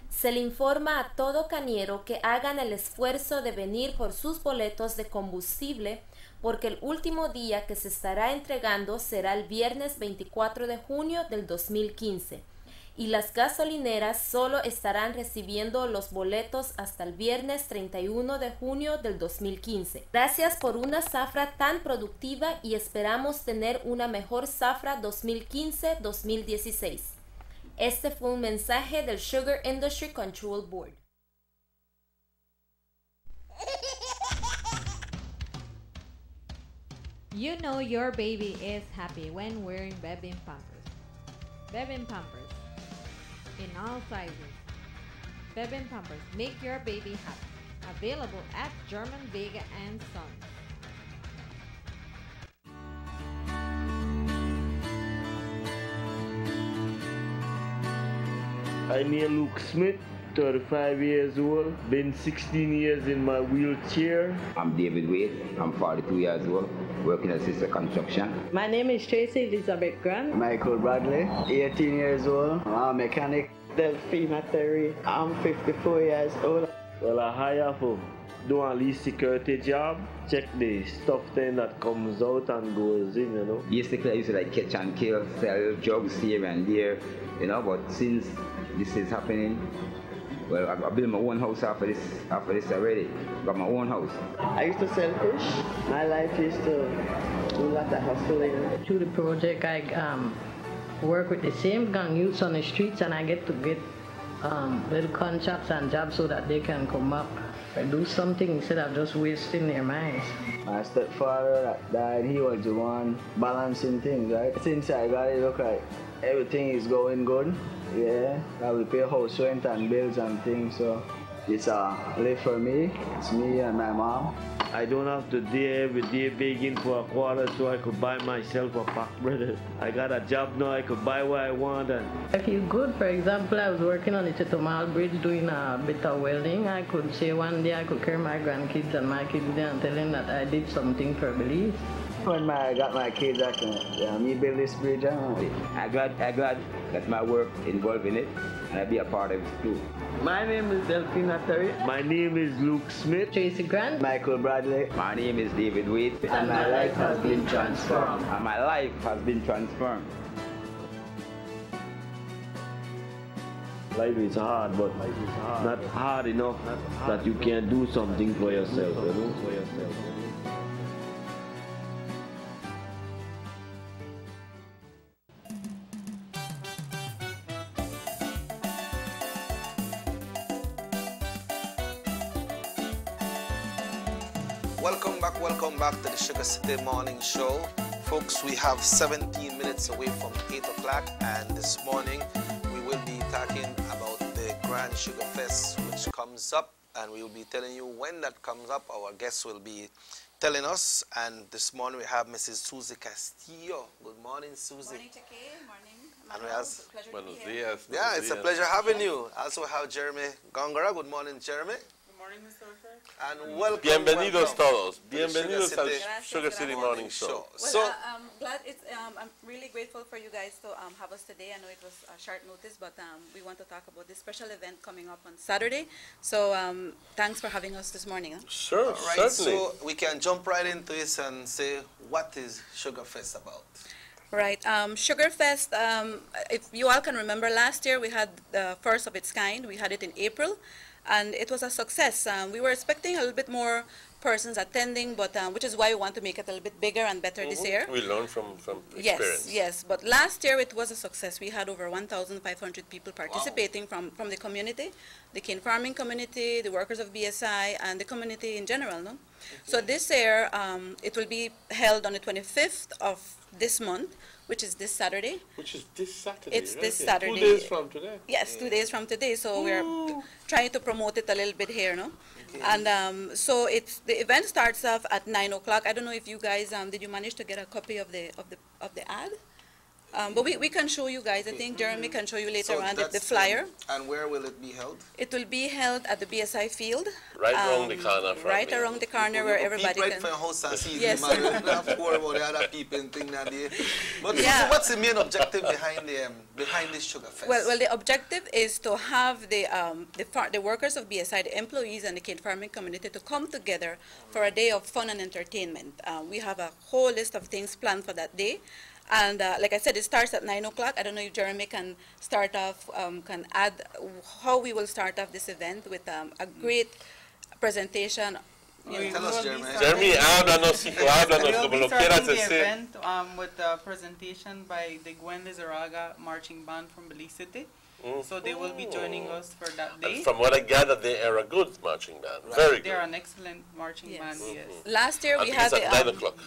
Speaker 8: Se le informa a todo cañero que hagan el esfuerzo de venir por sus boletos de combustible, porque el último día que se estará entregando será el viernes 24 de junio del 2015, y las gasolineras solo estarán recibiendo los boletos hasta el viernes 31 de junio del 2015. Gracias por una zafra tan productiva y esperamos tener una mejor zafra 2015-2016. Este fue un mensaje del Sugar Industry Control Board.
Speaker 11: You know your baby is happy when wearing Bebin Pampers. Bebin Pampers in all sizes. Bebin Pampers make your baby happy. Available at German Vega and Sons.
Speaker 12: I name Luke Smith, 35 years old, been 16 years in my wheelchair.
Speaker 13: I'm David Wade, I'm 42 years old, working as assistant construction.
Speaker 14: My name is Tracy Elizabeth Grant.
Speaker 15: Michael Bradley, 18 years old, I'm a mechanic.
Speaker 14: Delphina Terry, I'm 54 years old.
Speaker 12: Well, I hire for do at least security job, check the stuff then that comes out and goes in, you know.
Speaker 13: Basically, I used to like catch and kill, sell drugs here and there, you know, but since this is happening, well, I built my own house after this already. Got my own house.
Speaker 14: I used to sell fish. My life used to do a lot of hustling. Through the project, I work with the same gang youths on the streets, and I get little contracts and jobs so that they can come up and do something instead of just wasting their minds.
Speaker 15: My stepfather that died, he was the one balancing things, right? Since I got it, look like everything is going good. Yeah, I will pay house rent and bills and things, so it's a live for me. It's me and my mom.
Speaker 12: I don't have to day every day begging for a quarter so I could buy myself a pack, brother. I got a job now, I could buy what I want. And
Speaker 14: I feel good. For example, I was working on the Chetomal Bridge doing a bit of welding. I could say one day I could carry my grandkids and my kids there and tell them that I did something for Belize.
Speaker 15: When I got my kids, I can me build this bridge.
Speaker 13: I'm glad that my work involved in it, and I be a part of it too.
Speaker 14: My name is Delphina Terry.
Speaker 12: My name is Luke Smith.
Speaker 14: Tracy Grant.
Speaker 15: Michael Bradley.
Speaker 13: My name is David Wade.
Speaker 15: And my life has been transformed.
Speaker 13: And my life has been transformed.
Speaker 12: Life is hard, but not hard enough that you can do something for yourself, you know?
Speaker 1: Welcome back to the Sugar City Morning Show. Folks, we have 17 minutes away from 8 o'clock, and this morning we will be talking about the Grand Sugar Fest, which comes up, and we will be telling you when that comes up. Our guests will be telling us, and this morning we have Mrs. Susie Castillo. Good morning, Susie.
Speaker 16: Morning, Cheke. Morning.
Speaker 3: Buenos dias.
Speaker 1: Yeah, it's a pleasure having you. Also have Jeremy Gongora. Good morning, Jeremy.
Speaker 16: Morning, Mr. Ofer.
Speaker 1: And welcome.
Speaker 3: Bienvenidos todos. Bienvenidos al
Speaker 16: Gracias,
Speaker 3: Sugar City Morning Show.
Speaker 16: Well, I'm really grateful for you guys to have us today. I know it was a short notice, but we want to talk about this special event coming up on Saturday. So thanks for having us this morning.
Speaker 3: Sure,
Speaker 1: all right,
Speaker 3: certainly.
Speaker 1: So we can jump right into this and say, what is Sugar Fest about?
Speaker 16: Right, Sugar Fest, if you all can remember, last year we had the first of its kind. We had it in April, and it was a success. We were expecting a little bit more persons attending, but which is why we want to make it a little bit bigger and better this year.
Speaker 3: We learned from experience.
Speaker 16: Yes, but last year it was a success. We had over 1,500 people participating from the community, the cane farming community, the workers of BSI, and the community in general. No? So this year it will be held on the 25th of this month, which is this Saturday.
Speaker 3: Which is this Saturday,
Speaker 16: It's
Speaker 3: right?
Speaker 16: this
Speaker 3: Yeah.
Speaker 16: Saturday.
Speaker 3: 2 days from today.
Speaker 16: Yes, 2 days from today. So we're trying to promote it a little bit here, no? Okay. And so the event starts off at 9 o'clock. I don't know if you guys did you manage to get a copy of the ad? But we can show you guys. I think Jeremy can show you later on the flyer.
Speaker 1: And where will it be held?
Speaker 16: It will be held at the BSI field.
Speaker 3: Right around the corner from
Speaker 16: Right
Speaker 3: me.
Speaker 16: around the corner where everybody
Speaker 1: right
Speaker 16: can.
Speaker 1: from your house and see
Speaker 16: Yes.
Speaker 1: the man, not poor about the other people and thing that day. But
Speaker 16: Yeah.
Speaker 1: so what's the main objective behind this Sugar Fest?
Speaker 16: Well, the objective is to have the workers of BSI, the employees, and the cane farming community to come together for a day of fun and entertainment. We have a whole list of things planned for that day. And like I said, it starts at 9 o'clock. I don't know if Jeremy can start off, can add how we will start off this event with a great presentation.
Speaker 1: Tell us, Jeremy.
Speaker 3: Jeremy, háblanos, hijo, háblanos como lo quieras
Speaker 17: the
Speaker 3: decir.
Speaker 17: event with a presentation by the Gwen Lizarraga Marching Band from Belize City. So they will be joining us for that day.
Speaker 3: And from what I gather, they are a good marching band. Very good.
Speaker 17: They're an excellent marching band, yes.
Speaker 16: Last year we
Speaker 3: I
Speaker 16: had
Speaker 3: think it's at 9 o'clock.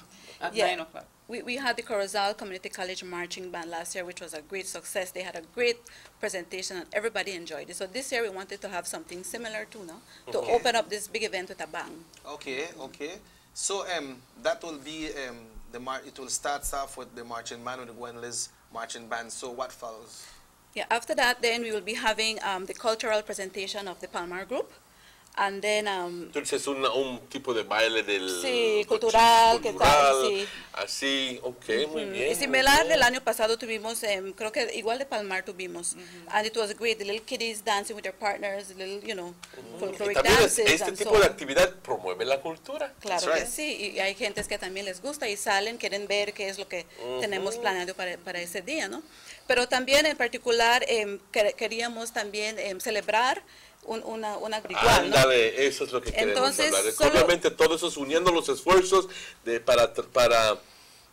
Speaker 17: At
Speaker 16: Yeah.
Speaker 17: 9 o'clock.
Speaker 16: We had the Corozal Community College Marching Band last year, which was a great success. They had a great presentation, and everybody enjoyed it. So this year we wanted to have something similar too, no? To open up this big event with a bang.
Speaker 1: Okay. So that will be it will start off with the marching band, with the Gwen Liz marching band. So what follows?
Speaker 16: Yeah, after that, then we will be having the cultural presentation of the Palmar Group. And then,
Speaker 3: Entonces un tipo de baile del
Speaker 16: sí, cultural, ¿qué tal? Sí.
Speaker 3: Así, ok, muy bien.
Speaker 16: Y similar del año pasado tuvimos, creo que igual de Palmar tuvimos, and it was great. The little kiddies dancing with their partners, the little, you know, folkloric
Speaker 3: También
Speaker 16: dances
Speaker 3: este
Speaker 16: and
Speaker 3: tipo
Speaker 16: so
Speaker 3: de
Speaker 16: on.
Speaker 3: actividad promueve la cultura.
Speaker 16: Claro que sí, y hay gentes que también les gusta y salen, quieren ver qué es lo que tenemos planeado para ese día, ¿no? Pero también en particular queríamos también celebrar una igual, ¿no?
Speaker 3: Ándale, eso es lo que queremos
Speaker 16: Entonces,
Speaker 3: hablar. Obviamente todo eso es uniendo los esfuerzos para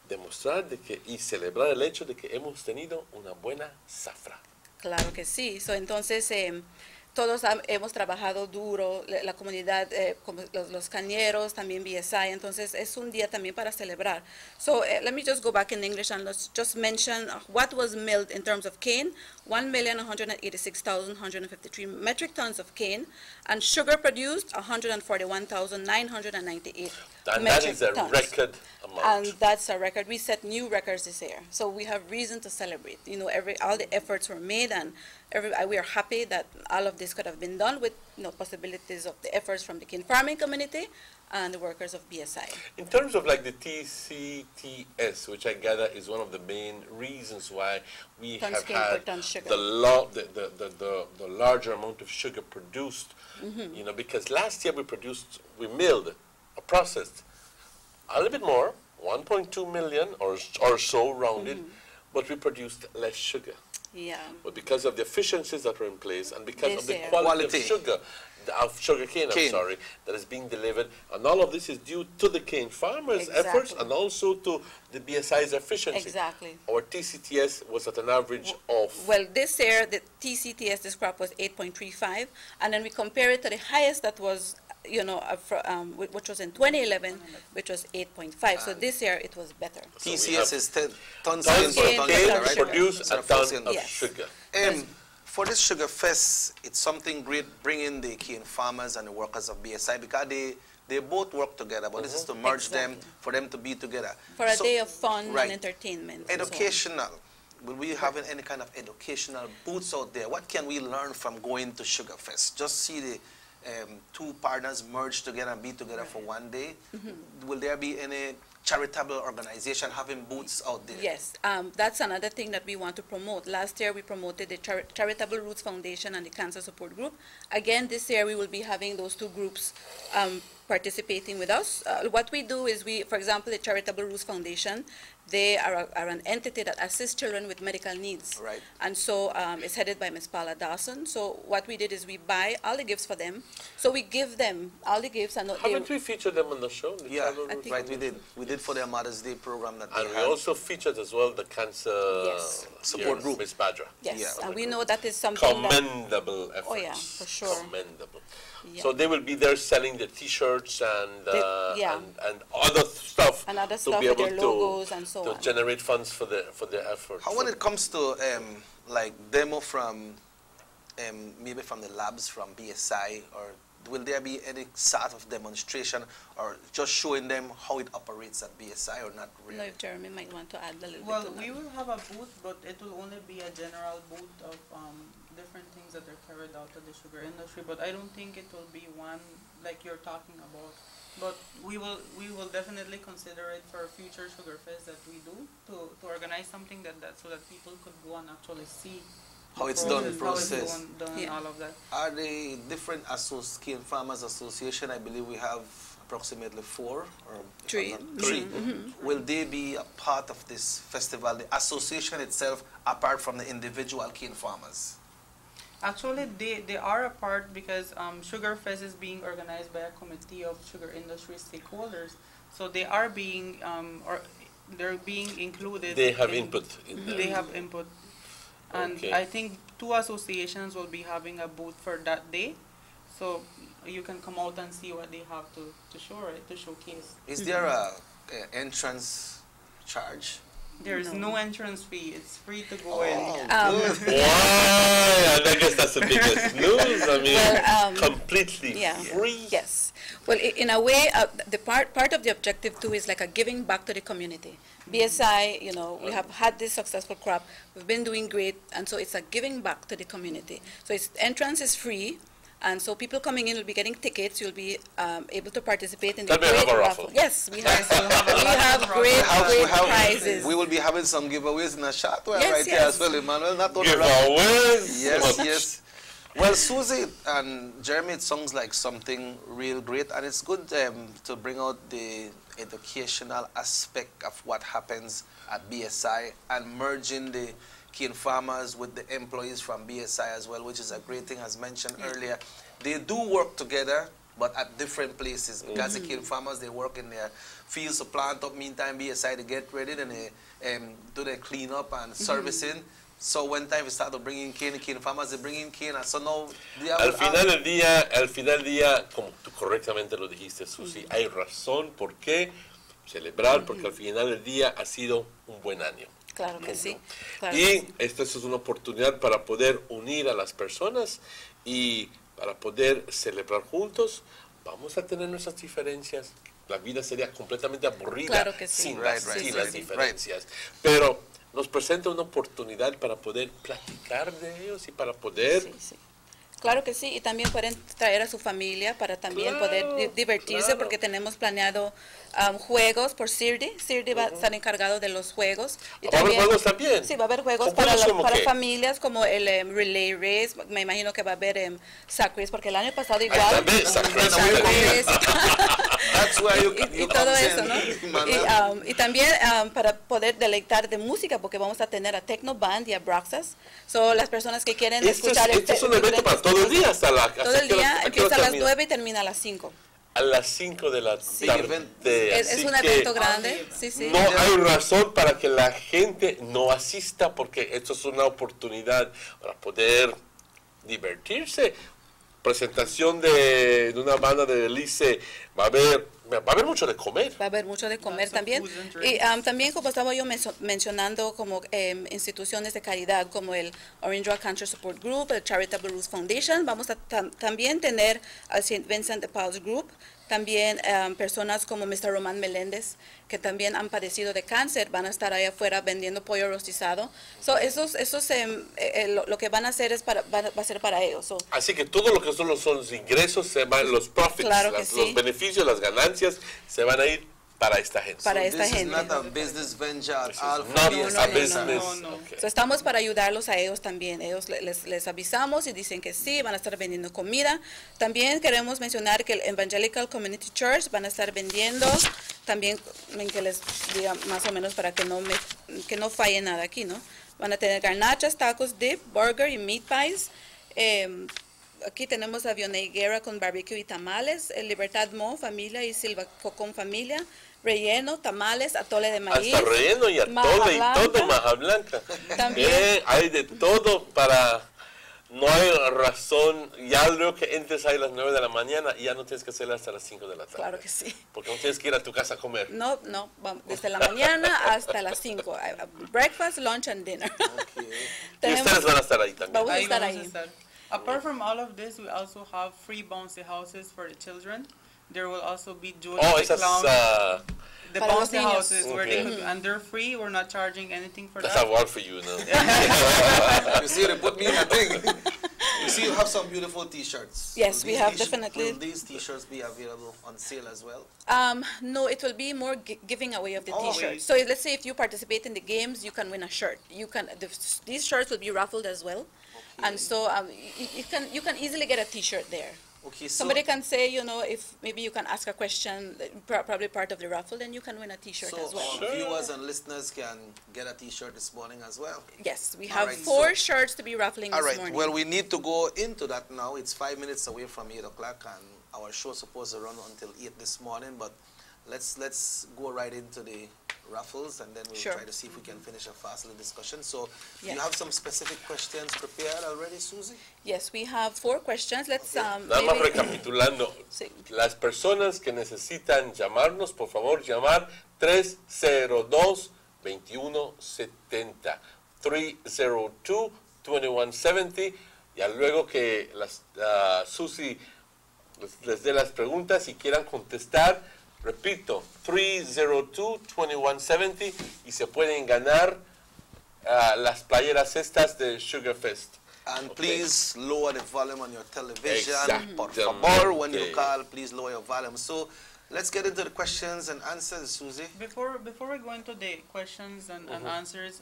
Speaker 3: demostrar y celebrar el hecho de que hemos tenido una buena zafra.
Speaker 16: Claro que sí. Entonces, todos hemos trabajado duro, la comunidad, como los cañeros, también BSI, entonces es un día también para celebrar. So let me just go back in English and let's just mention what was milled in terms of cane: 1,186,153 metric tons of cane, and sugar produced 141,998
Speaker 3: And that
Speaker 16: metric
Speaker 3: is a
Speaker 16: tons.
Speaker 3: record amount.
Speaker 16: And that's a record. We set new records this year, so we have reason to celebrate. You know, all the efforts were made, and we are happy that all of this could have been done with, you know, possibilities of the efforts from the cane farming community and the workers of BSI.
Speaker 3: In terms of like the TCTS, which I gather is one of the main reasons why we
Speaker 16: Tons
Speaker 3: have
Speaker 16: cane per
Speaker 3: had
Speaker 16: ton sugar.
Speaker 3: the larger amount of sugar produced, you know, because last year we milled or processed a little bit more, 1.2 million or so rounded, but we produced less sugar.
Speaker 16: Yeah.
Speaker 3: But because of the efficiencies that were in place and because
Speaker 16: This
Speaker 3: of the
Speaker 16: year.
Speaker 3: quality of sugar cane,
Speaker 1: Cane.
Speaker 3: that is being delivered, and all of this is due to the cane farmers' efforts and also to the BSI's efficiency.
Speaker 16: Exactly.
Speaker 3: Our TCTS was at an average of...
Speaker 16: Well, this year, the TCTS, this crop was 8.35, and then we compare it to the highest that was, you know, which was in 2011, which was 8.5. So this year, it was better.
Speaker 1: TCS is tons
Speaker 3: of cane
Speaker 1: right?
Speaker 3: produce a ton of
Speaker 16: Yes.
Speaker 3: sugar.
Speaker 1: For this Sugar Fest, it's something great bringing the cane farmers and the workers of BSI because they both work together, but this is to merge them, for them to be together.
Speaker 16: For a day of fun
Speaker 1: right.
Speaker 16: and entertainment. and so on.
Speaker 1: Educational. Will we have any kind of educational booths out there? What can we learn from going to Sugar Fest? Just see the two partners merge together and be together for one day. Will there be any charitable organization having booths out there?
Speaker 16: Yes, that's another thing that we want to promote. Last year we promoted the Charitable Roots Foundation and the Cancer Support Group. Again, this year we will be having those two groups participating with us. What we do is for example, the Charitable Roots Foundation, they are an entity that assists children with medical needs.
Speaker 1: Right.
Speaker 16: And so it's headed by Ms. Paula Dawson. So what we did is we buy all the gifts for them. So we give them all the gifts. And
Speaker 3: Haven't we featured them on the show?
Speaker 1: Yeah, right, we did. We did for their Mother's Day program that
Speaker 3: And
Speaker 1: they
Speaker 3: we
Speaker 1: had.
Speaker 3: also featured as well the cancer
Speaker 1: Support group.
Speaker 3: Ms. Badra.
Speaker 16: Yes, and we know that is something
Speaker 3: commendable efforts.
Speaker 16: Oh yeah, for sure.
Speaker 3: Commendable.
Speaker 16: Yeah.
Speaker 3: So they will be there selling the T-shirts and
Speaker 16: yeah.
Speaker 3: and other stuff
Speaker 16: And other
Speaker 3: to
Speaker 16: stuff
Speaker 3: be
Speaker 16: with
Speaker 3: able
Speaker 16: their logos and so
Speaker 3: to
Speaker 16: on.
Speaker 3: generate funds for their efforts.
Speaker 1: How when it comes to like demo from maybe from the labs from BSI, or will there be any sort of demonstration or just showing them how it operates at BSI or not
Speaker 16: I
Speaker 1: really?
Speaker 16: don't know if Jeremy might want to add a little
Speaker 17: Well,
Speaker 16: bit to
Speaker 17: we
Speaker 16: that.
Speaker 17: will have a booth, but it will only be a general booth of different things that are carried out of the sugar industry. But I don't think it will be one like you're talking about. But we will definitely consider it for a future Sugar Fest that we do to organize something so that people could go and actually see
Speaker 1: How it's done, the
Speaker 17: how it's
Speaker 1: process.
Speaker 17: done and all of that.
Speaker 1: Are the different cane farmers association? I believe we have approximately 4 or if I'm not- 3. Will they be a part of this festival, the association itself, apart from the individual cane farmers?
Speaker 17: Actually, they are a part because Sugar Fest is being organized by a committee of sugar industry stakeholders. So they are being they're being included.
Speaker 3: They have input in that.
Speaker 17: They have input, and
Speaker 3: Okay.
Speaker 17: I think 2 associations will be having a booth for that day. So you can come out and see what they have to show, right, to showcase.
Speaker 1: Is there a entrance charge?
Speaker 17: There is no entrance fee. It's free to go in.
Speaker 3: Wow, I guess that's the biggest news. I mean,
Speaker 16: Well,
Speaker 3: completely
Speaker 16: yeah.
Speaker 3: free.
Speaker 16: Yes. Well, in a way, the part of the objective too is like a giving back to the community. BSI, you know, we have had this successful crop. We've been doing great, and so it's a giving back to the community. So entrance is free, and so people coming in will be getting tickets. You'll be able to participate in the great raffle. Yes, we have great prizes.
Speaker 1: We will be having some giveaways in a short while
Speaker 16: Yes,
Speaker 1: right here
Speaker 16: yes.
Speaker 1: as well, Emmanuel. Not only
Speaker 3: Giveaways?
Speaker 1: Yes, yes. Well, Susie and Jeremy, it sounds like something real great, and it's good to bring out the educational aspect of what happens at BSI and merging the cane farmers with the employees from BSI as well, which is a great thing, as mentioned earlier. They do work together, but at different places, because the cane farmers, they work in their fields to plant up, meantime BSI to get ready, and they do the cleanup and servicing. So when time we start to bring in cane farmers, they bring in cane, and so now
Speaker 3: al final del día, como tú correctamente lo dijiste, Susi, hay razón por qué celebrar, porque al final del día ha sido un buen año.
Speaker 16: Claro que sí. Claro
Speaker 3: Y
Speaker 16: que sí.
Speaker 3: esta es una oportunidad para poder unir a las personas y para poder celebrar juntos. Vamos a tener nuestras diferencias. La vida sería completamente aburrida
Speaker 16: Claro que sí.
Speaker 3: sin
Speaker 16: Sí,
Speaker 3: las
Speaker 16: sí.
Speaker 3: diferencias. Pero nos presenta una oportunidad para poder platicar de ellos y para poder...
Speaker 16: Claro que sí, y también pueden traer a su familia para también poder divertirse, porque tenemos planeado juegos por CIRDI. CIRDI va a estar encargado de los juegos. Y
Speaker 3: ¿Va a haber juegos también?
Speaker 16: Sí, va a haber juegos para familias, como el Relay Race. Me imagino que va a haber sack race, porque el año pasado igual. Y todo eso, ¿no? Y también para poder deleitar de música, porque vamos a tener a Techno Band y a Braxas. Son las personas que quieren escuchar
Speaker 3: este es un evento para todo el día, hasta la...
Speaker 16: Todo el día, empieza a las 9 y termina a las 5.
Speaker 3: A las 5 de la tarde.
Speaker 16: Es un evento grande. Sí, sí.
Speaker 3: No hay razón para que la gente no asista, porque esto es una oportunidad para poder divertirse. Presentación de una banda de Belice, va a haber mucho de comer.
Speaker 16: Va a haber mucho de comer también. Y también, como estaba yo mencionando, como instituciones de caridad, como el Orange Rock Cancer Support Group, el Charitable Roots Foundation, vamos a también tener al St. Vincent de Paul's Group, también personas como Mr. Román Meléndez, que también han padecido de cáncer, van a estar ahí afuera vendiendo pollo rostizado. Lo que van a hacer va a ser para ellos.
Speaker 3: Así que todo lo que son los ingresos, los profits, los beneficios, las ganancias, se van a ir para esta gente.
Speaker 16: Para esta gente.
Speaker 1: Not a business venture at all.
Speaker 16: So, estamos para ayudarlos a ellos también. Ellos les avisamos y dicen que sí, van a estar vendiendo comida. También queremos mencionar que el Evangelical Community Church van a estar vendiendo, también que les diga más o menos para que no falle nada aquí, ¿no? Van a tener garnachas, tacos, dip, burger y meat pies. Aquí tenemos a Vionei Guerra con barbecue y tamales, el Libertad Mo, familia, y Silva Cocón, familia, relleno, tamales, atole de maíz.
Speaker 3: Hasta relleno y atole y todo, maja blanca.
Speaker 16: También.
Speaker 3: Hay de todo para... No hay razón, ya luego que entres ahí a las 9 de la mañana y ya no tienes que hacerlo hasta las 5 de la tarde.
Speaker 16: Claro que sí.
Speaker 3: Porque no tienes que ir a tu casa a comer.
Speaker 16: No, desde la mañana hasta las 5. Breakfast, lunch and dinner.
Speaker 3: Y ustedes van a estar ahí también.
Speaker 16: Vamos a estar ahí.
Speaker 17: Apart from all of this, we also have free bouncy houses for the children. There will also be Julie the Clown. The bouncy houses where they could, and they're free. We're not charging anything for
Speaker 3: That's
Speaker 17: that.
Speaker 3: a word for you, no?
Speaker 1: You see, they put me in a thing. You see, you have some beautiful T-shirts.
Speaker 16: Yes, we have definitely.
Speaker 1: Will these T-shirts be available on sale as well?
Speaker 16: No, it will be more giving away of the T-shirts. So let's say if you participate in the games, you can win a shirt. These shirts will be raffled as well, and so you can easily get a T-shirt there.
Speaker 1: Okay, so
Speaker 16: somebody can say, you know, if maybe you can ask a question, probably part of the raffle, then you can win a T-shirt as well.
Speaker 1: So viewers and listeners can get a T-shirt this morning as well.
Speaker 16: Yes, we have 4 shirts to be raffling this morning.
Speaker 1: Well, we need to go into that now. It's 5 minutes away from 8 o'clock, and our show is supposed to run until 8 this morning. But let's go right into the raffles, and then we'll try to see if we can finish a fast little discussion. So, do you have some specific questions prepared already, Susie?
Speaker 16: Yes, we have 4 questions. Let's
Speaker 3: Nada más recapitulando. Las personas que necesitan llamarnos, por favor, llamar 302-2170. 302-2170. Ya luego que Susie les dé las preguntas y quieran contestar, Repito, 302-2170 y se pueden ganar las playeras estas de Sugar Fest.
Speaker 1: And please lower the volume on your television.
Speaker 3: Exactamente.
Speaker 1: Por favor, when you call, please lower your volume. So let's get into the questions and answers, Susie.
Speaker 17: Before we go into the questions and answers,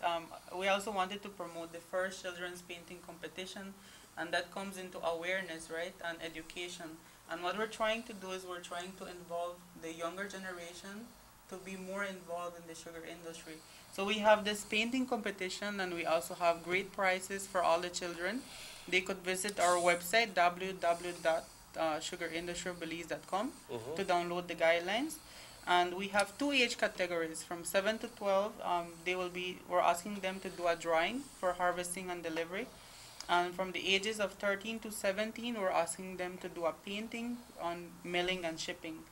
Speaker 17: we also wanted to promote the first children's painting competition, and that comes into awareness, right, and education. And what we're trying to do is we're trying to involve the younger generation to be more involved in the sugar industry. So we have this painting competition, and we also have great prizes for all the children. They could visit our website, www.sugarindustryofbelize.com, to download the guidelines. And we have 2 age categories, from 7 to 12. We're asking them to do a drawing for harvesting and delivery. And from the ages of 13 to 17, we're asking them to do a painting on milling and shipping.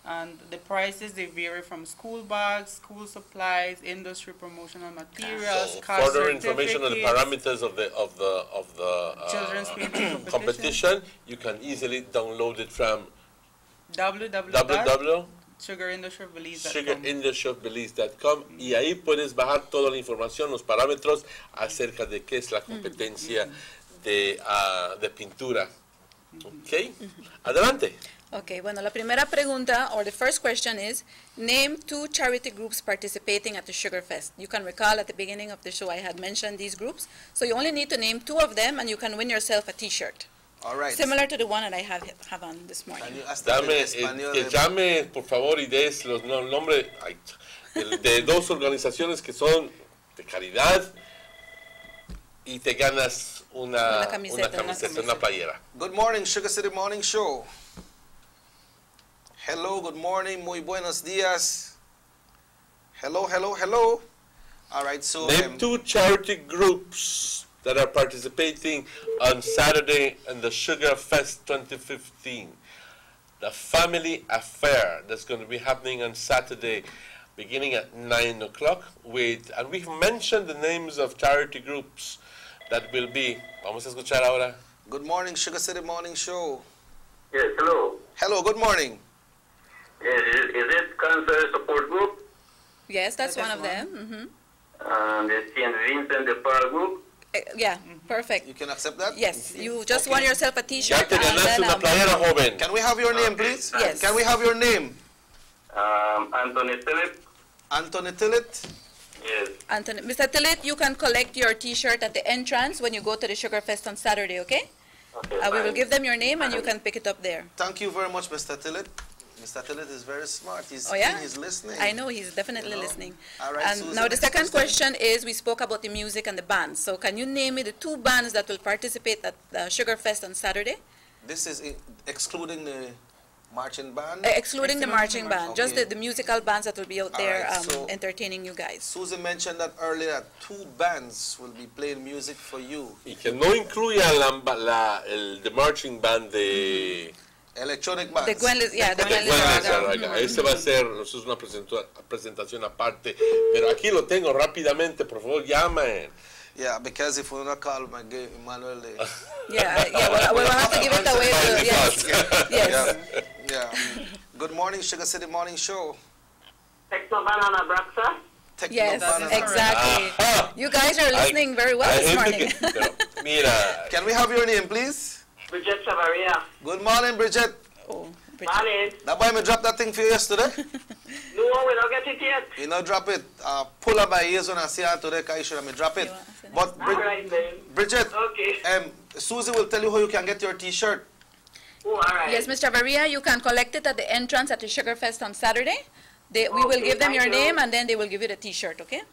Speaker 17: And the prices, they vary from school bags, school supplies, industry promotional materials,
Speaker 3: So further information on the parameters of the
Speaker 17: children's painting
Speaker 3: competition, you can easily download it from
Speaker 17: www.sugarindustryofbelize.com.
Speaker 3: y ahí puedes bajar toda la información, los parámetros acerca de qué es la competencia de pintura. Okay, adelante.
Speaker 16: Okay, bueno, la primera pregunta, or the first question is, name 2 charity groups participating at the Sugar Fest. You can recall at the beginning of the show I had mentioned these groups, so you only need to name 2 of them and you can win yourself a t-shirt.
Speaker 1: All right.
Speaker 16: Similar to the one that I have on this morning.
Speaker 3: Que llame, por favor, y des los nombres de 2 organizaciones que son de caridad y te ganas una camiseta, una playera.
Speaker 1: Good morning, Sugar City Morning Show. Hello, good morning, muy buenos días. Hello, hello, hello. All right, so
Speaker 3: name 2 charity groups that are participating on Saturday in the Sugar Fest 2015. The Family Affair that's going to be happening on Saturday, beginning at 9 o'clock. And we've mentioned the names of charity groups that will be. Vamos a escuchar ahora.
Speaker 1: Good morning, Sugar City Morning Show.
Speaker 18: Yes, hello.
Speaker 1: Hello, good morning.
Speaker 18: Is it Cancer Support Group?
Speaker 16: Yes, that's one of them.
Speaker 18: The St. Vincent de Paul Group?
Speaker 16: Yeah, perfect.
Speaker 1: You can accept that?
Speaker 16: Yes, you just won yourself a t-shirt.
Speaker 1: Can we have your name, please?
Speaker 16: Yes.
Speaker 1: Can we have your name?
Speaker 18: Anthony Tillett.
Speaker 1: Anthony Tillett?
Speaker 18: Yes.
Speaker 16: Anthony. Mr. Tillett, you can collect your t-shirt at the entrance when you go to the Sugar Fest on Saturday, okay?
Speaker 18: Okay,
Speaker 16: we will give them your name and you can pick it up there.
Speaker 1: Thank you very much, Mr. Tillett. Mr. Tillett is very smart. He's listening.
Speaker 16: I know, he's definitely listening.
Speaker 1: All right,
Speaker 16: and
Speaker 1: Susan,
Speaker 16: now the second question is, we spoke about the music and the bands. So can you name me the 2 bands that will participate at the Sugar Fest on Saturday?
Speaker 1: This is excluding the marching band?
Speaker 16: Excluding the marching band, just the musical bands that will be out there
Speaker 1: so
Speaker 16: entertaining you guys.
Speaker 1: Susan mentioned that earlier, that 2 bands will be playing music for you.
Speaker 3: Y que no incluya the marching band de...
Speaker 1: Electronic bands.
Speaker 16: The Gwen
Speaker 3: Este va a ser una presentación aparte, pero aquí lo tengo rápidamente, por favor, llamen.
Speaker 1: Yeah, because if we're not call Emmanuel,
Speaker 16: we'll have to give it away. Yes.
Speaker 1: Yeah. Good morning, Sugar City Morning Show.
Speaker 18: Techno Banana Braxa?
Speaker 16: Yes, exactly. You guys are listening very well this morning.
Speaker 1: Can we have your name, please?
Speaker 18: Bridget Chavaria.
Speaker 1: Good morning, Bridget.
Speaker 18: Morning.
Speaker 1: That boy me drop that thing for you yesterday?
Speaker 18: No, we don't get it yet.
Speaker 1: You know, drop it. Pull up by ears when I see her today, because you should have me drop it. But Bridget, Susie will tell you how you can get your t-shirt.
Speaker 18: Oh, all right.
Speaker 16: Yes, Mr. Varia, you can collect it at the entrance at the Sugar Fest on Saturday. We will give them your name and then they will give you the t-shirt, okay?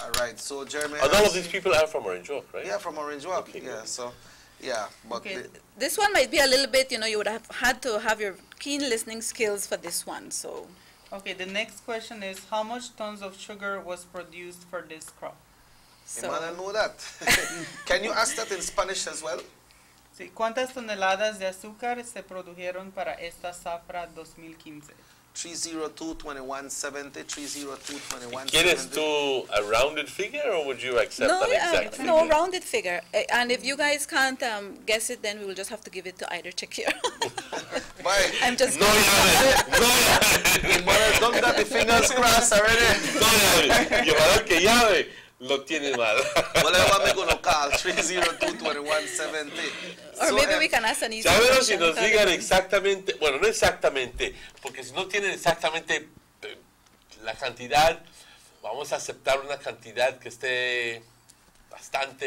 Speaker 1: All right, so Jeremy.
Speaker 3: All of these people are from Orange Walk, right?
Speaker 1: Yeah, from Orange Walk. Okay, yeah, so. Yeah, but
Speaker 16: this one might be a little bit, you would have had to have your keen listening skills for this one, so.
Speaker 17: Okay, the next question is, how much tons of sugar was produced for this crop?
Speaker 1: Emmanuel know that. Can you ask that in Spanish as well?
Speaker 17: Sí, ¿cuántas toneladas de azúcar se produjeron para esta zafra 2015?
Speaker 1: 302-2170, 302-2170.
Speaker 3: ¿Quieres tú a rounded figure or would you accept an exact figure?
Speaker 16: No, rounded figure. And if you guys can't guess it, then we will just have to give it to either Chequia.
Speaker 1: Bye.
Speaker 16: I'm just
Speaker 1: Emmanuel got the fingers crossed already.
Speaker 3: Y ojalá que llame, lo tiene mal.
Speaker 1: Well, I'm going to call 302-2170.
Speaker 16: Or maybe we can ask an easy
Speaker 3: Llámenos
Speaker 16: question.
Speaker 3: y nos digan exactamente, bueno, no exactamente, porque si no tienen exactamente la cantidad, vamos a aceptar una cantidad que esté bastante,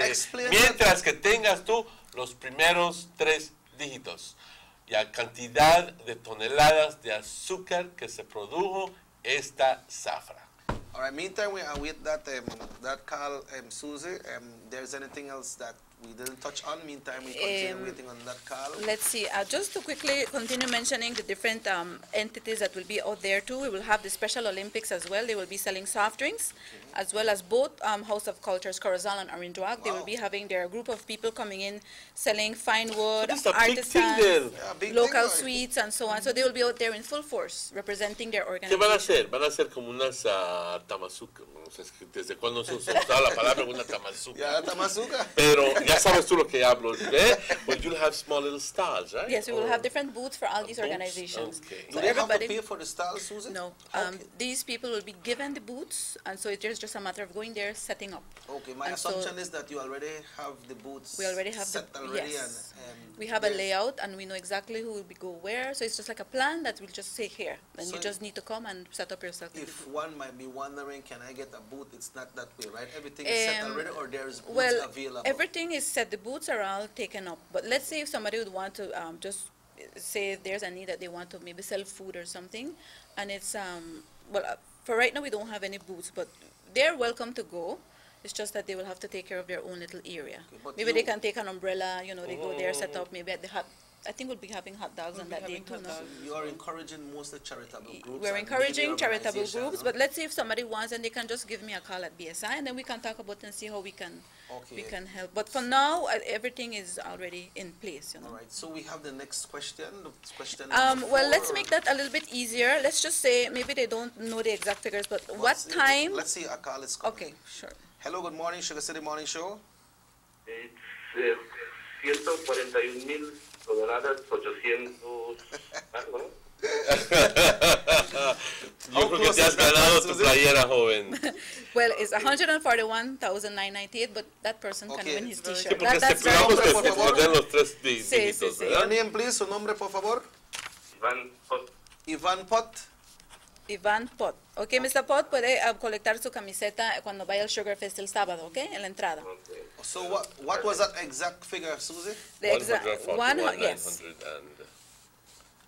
Speaker 3: mientras que tengas tú los primeros 3 dígitos. Y la cantidad de toneladas de azúcar que se produjo esta zafra.
Speaker 1: All right, meantime, we await that call, Susie. There's anything else that we didn't touch on? Meantime, we continue waiting on that call.
Speaker 16: Let's see, just to quickly continue mentioning the different entities that will be out there too. We will have the Special Olympics as well. They will be selling soft drinks, as well as both House of Cultures, Corazon and Orange Walk. They will be having their group of people coming in, selling fine wood, artisans, local sweets, and so on. So they will be out there in full force, representing their
Speaker 3: ¿Qué
Speaker 16: organization.
Speaker 3: van a hacer? Van a hacer como unas tamazuca. No sé desde cuándo se usaba la palabra una tamazuca.
Speaker 1: Yeah, tamazuca.
Speaker 3: Pero ya sabes tú lo que hablo, ¿eh? Well, you'll have small little stalls, right?
Speaker 16: Yes, we will have different booths for all these organizations.
Speaker 3: Okay.
Speaker 1: Do they have to pay for the stalls, Susan?
Speaker 16: No. These people will be given the booths, and so it's just a matter of going there, setting up.
Speaker 1: Okay, my assumption is that you already have the booths
Speaker 16: We already have
Speaker 1: set
Speaker 16: the,
Speaker 1: already,
Speaker 16: yes.
Speaker 1: and
Speaker 16: We have a layout, and we know exactly who will be go where, so it's just like a plan that will just say here. Then
Speaker 1: So
Speaker 16: you just need to come and set up yourself. with the
Speaker 1: if one might be wondering, can I get a booth? It's not that way, right? Everything is set already, or there's booths
Speaker 16: Well,
Speaker 1: available?
Speaker 16: everything is set. The booths are all taken up. But let's say if somebody would want to just say if there's a need that they want to maybe sell food or something, and it's for right now we don't have any booths, but they're welcome to go. It's just that they will have to take care of their own little area.
Speaker 1: but
Speaker 16: Maybe they
Speaker 1: you-
Speaker 16: can take an umbrella. They go there, set up. Maybe at the hot. I think we'll be having hot dogs on that day too. No?
Speaker 1: You are encouraging mostly charitable groups.
Speaker 16: We're
Speaker 1: and
Speaker 16: encouraging
Speaker 1: bigger
Speaker 16: charitable
Speaker 1: organizations,
Speaker 16: groups,
Speaker 1: no?
Speaker 16: but let's say if somebody wants, and they can just give me a call at BSI, and then we can talk about it and see how we can help. But for now, everything is already in place.
Speaker 1: All right, so we have the next question. The question
Speaker 16: Well,
Speaker 1: number
Speaker 16: let's
Speaker 1: 4.
Speaker 16: make that a little bit easier. Let's just say maybe they don't know the exact figures, but what time?
Speaker 1: Let's see, a call is coming.
Speaker 16: Okay, sure.
Speaker 1: Hello, good morning, Sugar City Morning Show.
Speaker 18: It's 141,000 toneladas, 800 algo, ¿no?
Speaker 3: Yo creo que te has ganado tu playera, joven.
Speaker 16: Well, it's 141,998, but that person can win his T-shirt.
Speaker 3: Sí, porque
Speaker 16: That's
Speaker 3: esperamos que
Speaker 16: right.
Speaker 3: te den los 3
Speaker 16: Sí,
Speaker 3: dígitos,
Speaker 16: sí.
Speaker 3: ¿verdad?
Speaker 1: Your name, please, su nombre, por favor.
Speaker 18: Iván Pot.
Speaker 1: Iván Pot.
Speaker 16: Iván Pot. Ok, Mr. Pot puede colectar su camiseta cuando vaya al Sugar Fest el sábado, ok, en la entrada.
Speaker 1: So what was that exact figure, Susie?
Speaker 16: The exact yes.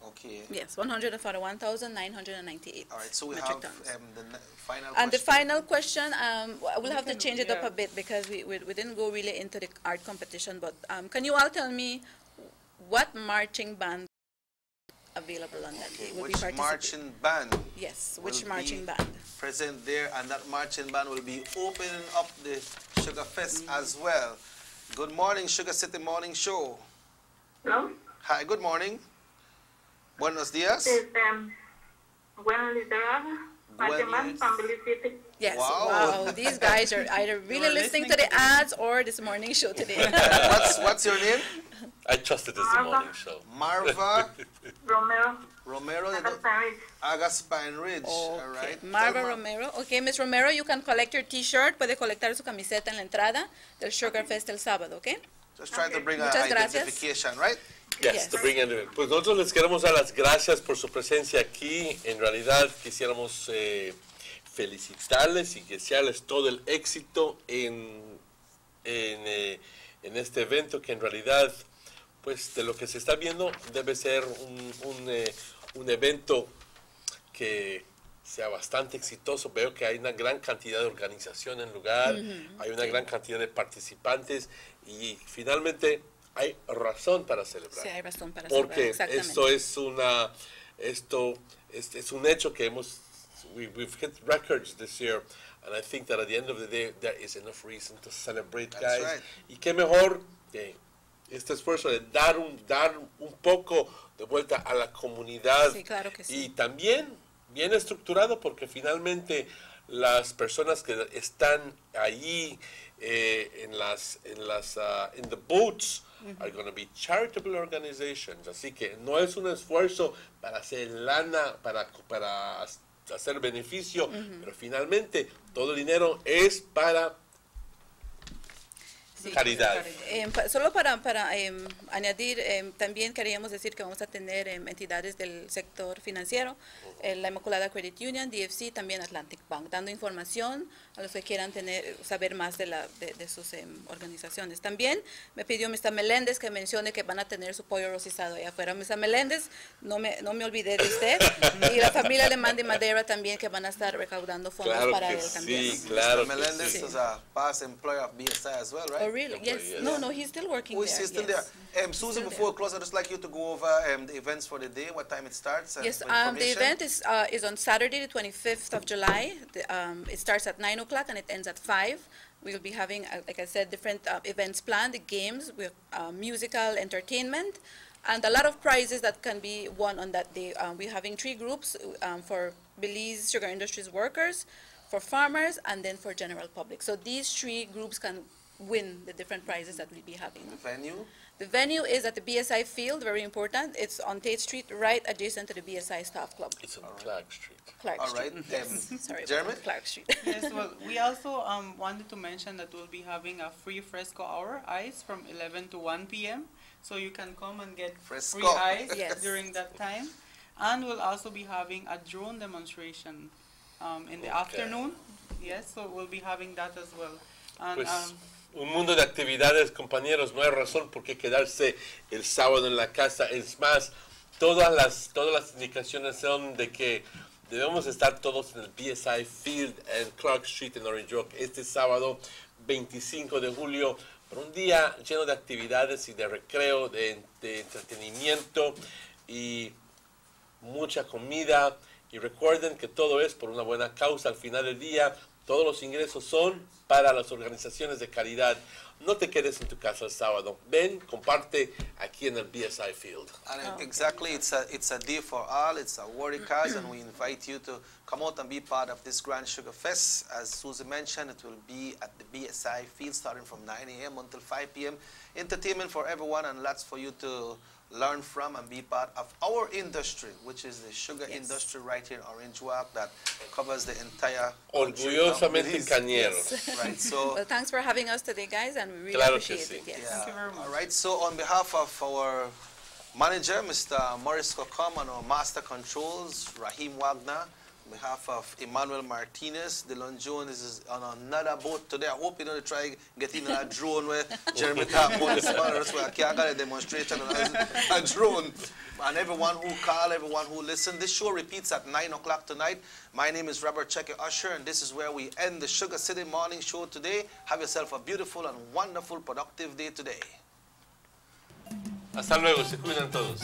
Speaker 1: Okay.
Speaker 16: Yes, 141,998
Speaker 1: All right, so we
Speaker 16: metric
Speaker 1: have
Speaker 16: tons.
Speaker 1: the final
Speaker 16: And the
Speaker 1: question.
Speaker 16: final question, we'll have to change it up a bit because we didn't go really into the art competition, but can you all tell me what marching band available on that day? Will be
Speaker 1: Which
Speaker 16: participating?
Speaker 1: marching band?
Speaker 16: Yes,
Speaker 1: will
Speaker 16: which marching
Speaker 1: be
Speaker 16: band?
Speaker 1: present there, and that marching band will be opening up the Sugar Fest as well. Good morning, Sugar City Morning Show.
Speaker 19: Hello.
Speaker 1: Hi, good morning. Buenos días.
Speaker 19: Buenos días. Fatima from Belize City.
Speaker 16: Yes,
Speaker 1: Wow.
Speaker 16: wow, these guys are either really listening to the ads or this morning show today.
Speaker 1: What's your name?
Speaker 3: I trust it is the morning show.
Speaker 1: Marva
Speaker 19: Romero.
Speaker 1: Agaspine Ridge. All right.
Speaker 16: Marva Romero. Okay, Miss Romero, you can collect your T-shirt. Puede colectar su camiseta en la entrada del Sugar Fest el sábado, okay?
Speaker 1: Just try to bring an
Speaker 16: Muchas gracias.
Speaker 1: identification, right?
Speaker 3: Yes, to bring in. Pues nosotros les queremos dar las gracias por su presencia aquí. En realidad quisiéramos felicitarles y desearles todo el éxito en este evento, que en realidad, pues de lo que se está viendo, debe ser un evento que sea bastante exitoso. Veo que hay una gran cantidad de organización en lugar, hay una gran cantidad de participantes y finalmente hay razón para celebrar.
Speaker 16: Sí, hay razón para
Speaker 3: Porque
Speaker 16: celebrar,
Speaker 3: esto es un hecho que we've hit records this year, and I think that at the end of the day there is enough reason to celebrate, guys.
Speaker 1: right.
Speaker 3: Y qué mejor que este esfuerzo de dar un poco de vuelta a la comunidad.
Speaker 16: Sí, claro que sí.
Speaker 3: Y también bien estructurado, porque finalmente las personas que están allí in the booths are going to be charitable organizations. Así que no es un esfuerzo para hacer lana, para hacer beneficio, pero finalmente todo el dinero es para caridad.
Speaker 16: Solo para añadir, también queríamos decir que vamos a tener entidades del sector financiero, la Immaculada Credit Union, DFC, también Atlantic Bank, dando información a los que quieran saber más de sus organizaciones. También me pidió Mr. Meléndez que mencione que van a tener su pollo rostizado allá afuera. Mr. Meléndez, no me olvidé de usted. Y la familia Alemán de Madera también, que van a estar recaudando fondos para él también.
Speaker 3: Sí, claro.
Speaker 1: Mr. Meléndez is a past employer of BSI as well, right?
Speaker 16: Oh, really? Yes. No, he's still working there.
Speaker 1: He's still there. Susan, before we close, I'd just like you to go over the events for the day, what time it starts.
Speaker 16: Yes, the event is on Saturday, the 25th of July. It starts at 9 o'clock and it ends at 5. We'll be having, like I said, different events planned, the games, with musical entertainment, and a lot of prizes that can be won on that day. We're having 3 groups for Belize Sugar Industries workers, for farmers, and then for general public. So these 3 groups can win the different prizes that we'll be having.
Speaker 1: The venue?
Speaker 16: The venue is at the BSI field, very important. It's on Tate Street, right adjacent to the BSI Staff Club.
Speaker 3: It's on Clark Street.
Speaker 16: Clark Street.
Speaker 1: Yes.
Speaker 16: Sorry,
Speaker 1: Jeremy?
Speaker 16: Clark Street.
Speaker 17: Yes, well, we also wanted to mention that we'll be having a free fresco hour ice from 11 to 1 p.m. So you can come and get free ice during that time. And we'll also be having a drone demonstration in the afternoon. Yes, so we'll be having that as well. And,
Speaker 3: un mundo de actividades, compañeros, no hay razón por qué quedarse el sábado en la casa. Es más, todas las indicaciones son de que debemos estar todos en el BSI Field en Clark Street en Orange Rock este sábado 25 de julio, por un día lleno de actividades y de recreo, de entretenimiento y mucha comida. Y recuerden que todo es por una buena causa. Al final del día, todos los ingresos son para las organizaciones de caridad. No te quedes en tu casa el sábado. Ven, comparte aquí en el BSI Field.
Speaker 1: And exactly, it's a day for all. It's a worthy cause, and we invite you to come out and be part of this Grand Sugar Fest. As Susie mentioned, it will be at the BSI Field starting from 9 a.m. until 5 p.m. Entertainment for everyone, and lots for you to learn from and be part of our industry, which is the sugar industry right here in Orange Walk that covers the entire
Speaker 3: Orgullosamente cañeros.
Speaker 1: Right, so
Speaker 16: well, thanks for having us today, guys, and we really appreciate it. Yes.
Speaker 1: Thank you very much. All right, so on behalf of our manager, Mr. Maurice Kokam, and our master controls, Raheem Wagner, on behalf of Emmanuel Martinez, Dylan Jones is on another boat today. I hope you know to try getting a drone where Jeremy talked about this morning. That's why I can't get a demonstration on a drone. And everyone who called, everyone who listened, this show repeats at 9 o'clock tonight. My name is Robert Cheque Usher, and this is where we end the Sugar City Morning Show today. Have yourself a beautiful and wonderful, productive day today.
Speaker 3: Hasta luego, se cuidan todos.